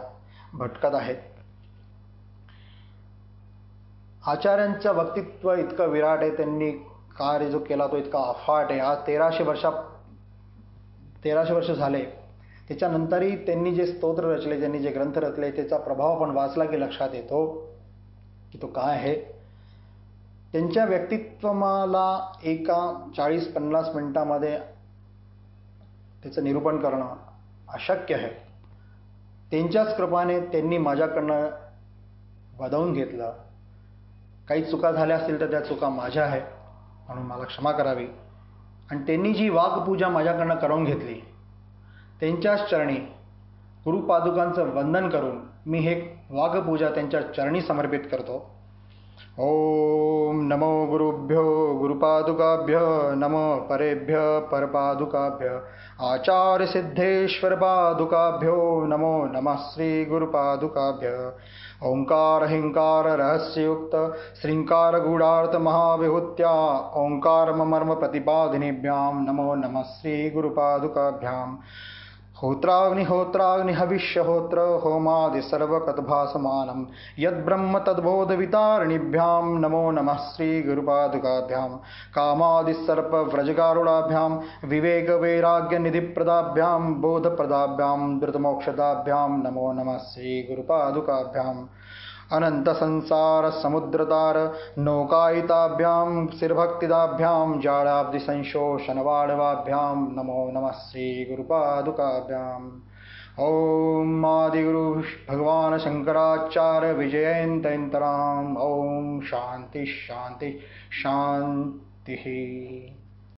आचार्यांचं वक्तित्व इतकं विराट आहे, त्यांनी कार्य जो केला तो इतका अफाट आहे. आज 1300 वर्ष झाले. त्याच्यानंतरही त्यांनी जे स्तोत्र रचले, त्यांनी जे ग्रंथ रचले, त्याचा प्रभाव आपण वाचला की लक्षात येतो की तो काय आहे. त्यांच्या व्यक्तित्वाला एका 40-50 मिनिटामध्ये त्याचं निरूपण करणं अशक्य आहे. त्यांच्याच कृपाने त्यांनी माझ्याकडनं वदवून घेतलं. काही चुका झाल्या असतील तर त्या चुका माझ्या आहेत म्हणून मला क्षमा करावी. आणि त्यांनी जी वाघपूजा माझ्याकडनं करून घेतली, त्यांच्याच चरणी गुरुपादुकांचं वंदन करून मी हे वाघपूजा त्यांच्या चरणी समर्पित करतो. ओम नमो गुरुभ्यो गुरुपादुकाभ्य, नमो परेभ्य परपादुकाभ्य, आचार्य सिद्धेश्वर पादुकाभ्यो नमो नमः श्री गुरुपादुकाभ्य. ओंकार हिंकार रहस्ययुक्त श्रृंकार गूढ़ार्थ महाविभूत्या ओंकार मर्म प्रतिपादिनीभ्यां नमो नमः श्री गुरुपादुकाभ्याम. होत्राग्नि हविष्यहोत्र होमादि सर्वकतभासमानं यद्ब्रह्म तद्बोधवितारिणीभ्यां नमो नमः श्री गुरुपादुकाभ्यां. कामादि सर्प व्रजगारुडाभ्यां विवेकवैराग्यनिधिप्रदाभ्यां बोधप्रदाभ्यां धृतमोक्षदाभ्यां नमो नमः श्री गुरुपादुकाभ्यां. अनंत संसार समुद्रतार नौकायिताभ्यां शिरभक्तिदाभ्यां जाडाब्धि संशोषण वाड़वाभ्यां नमो नमः श्री गुरुपादुकाभ्यां. ओम आदिगुरु भगवान शंकराचार्य विजयन्तराम. ओम शांति शांति शांति.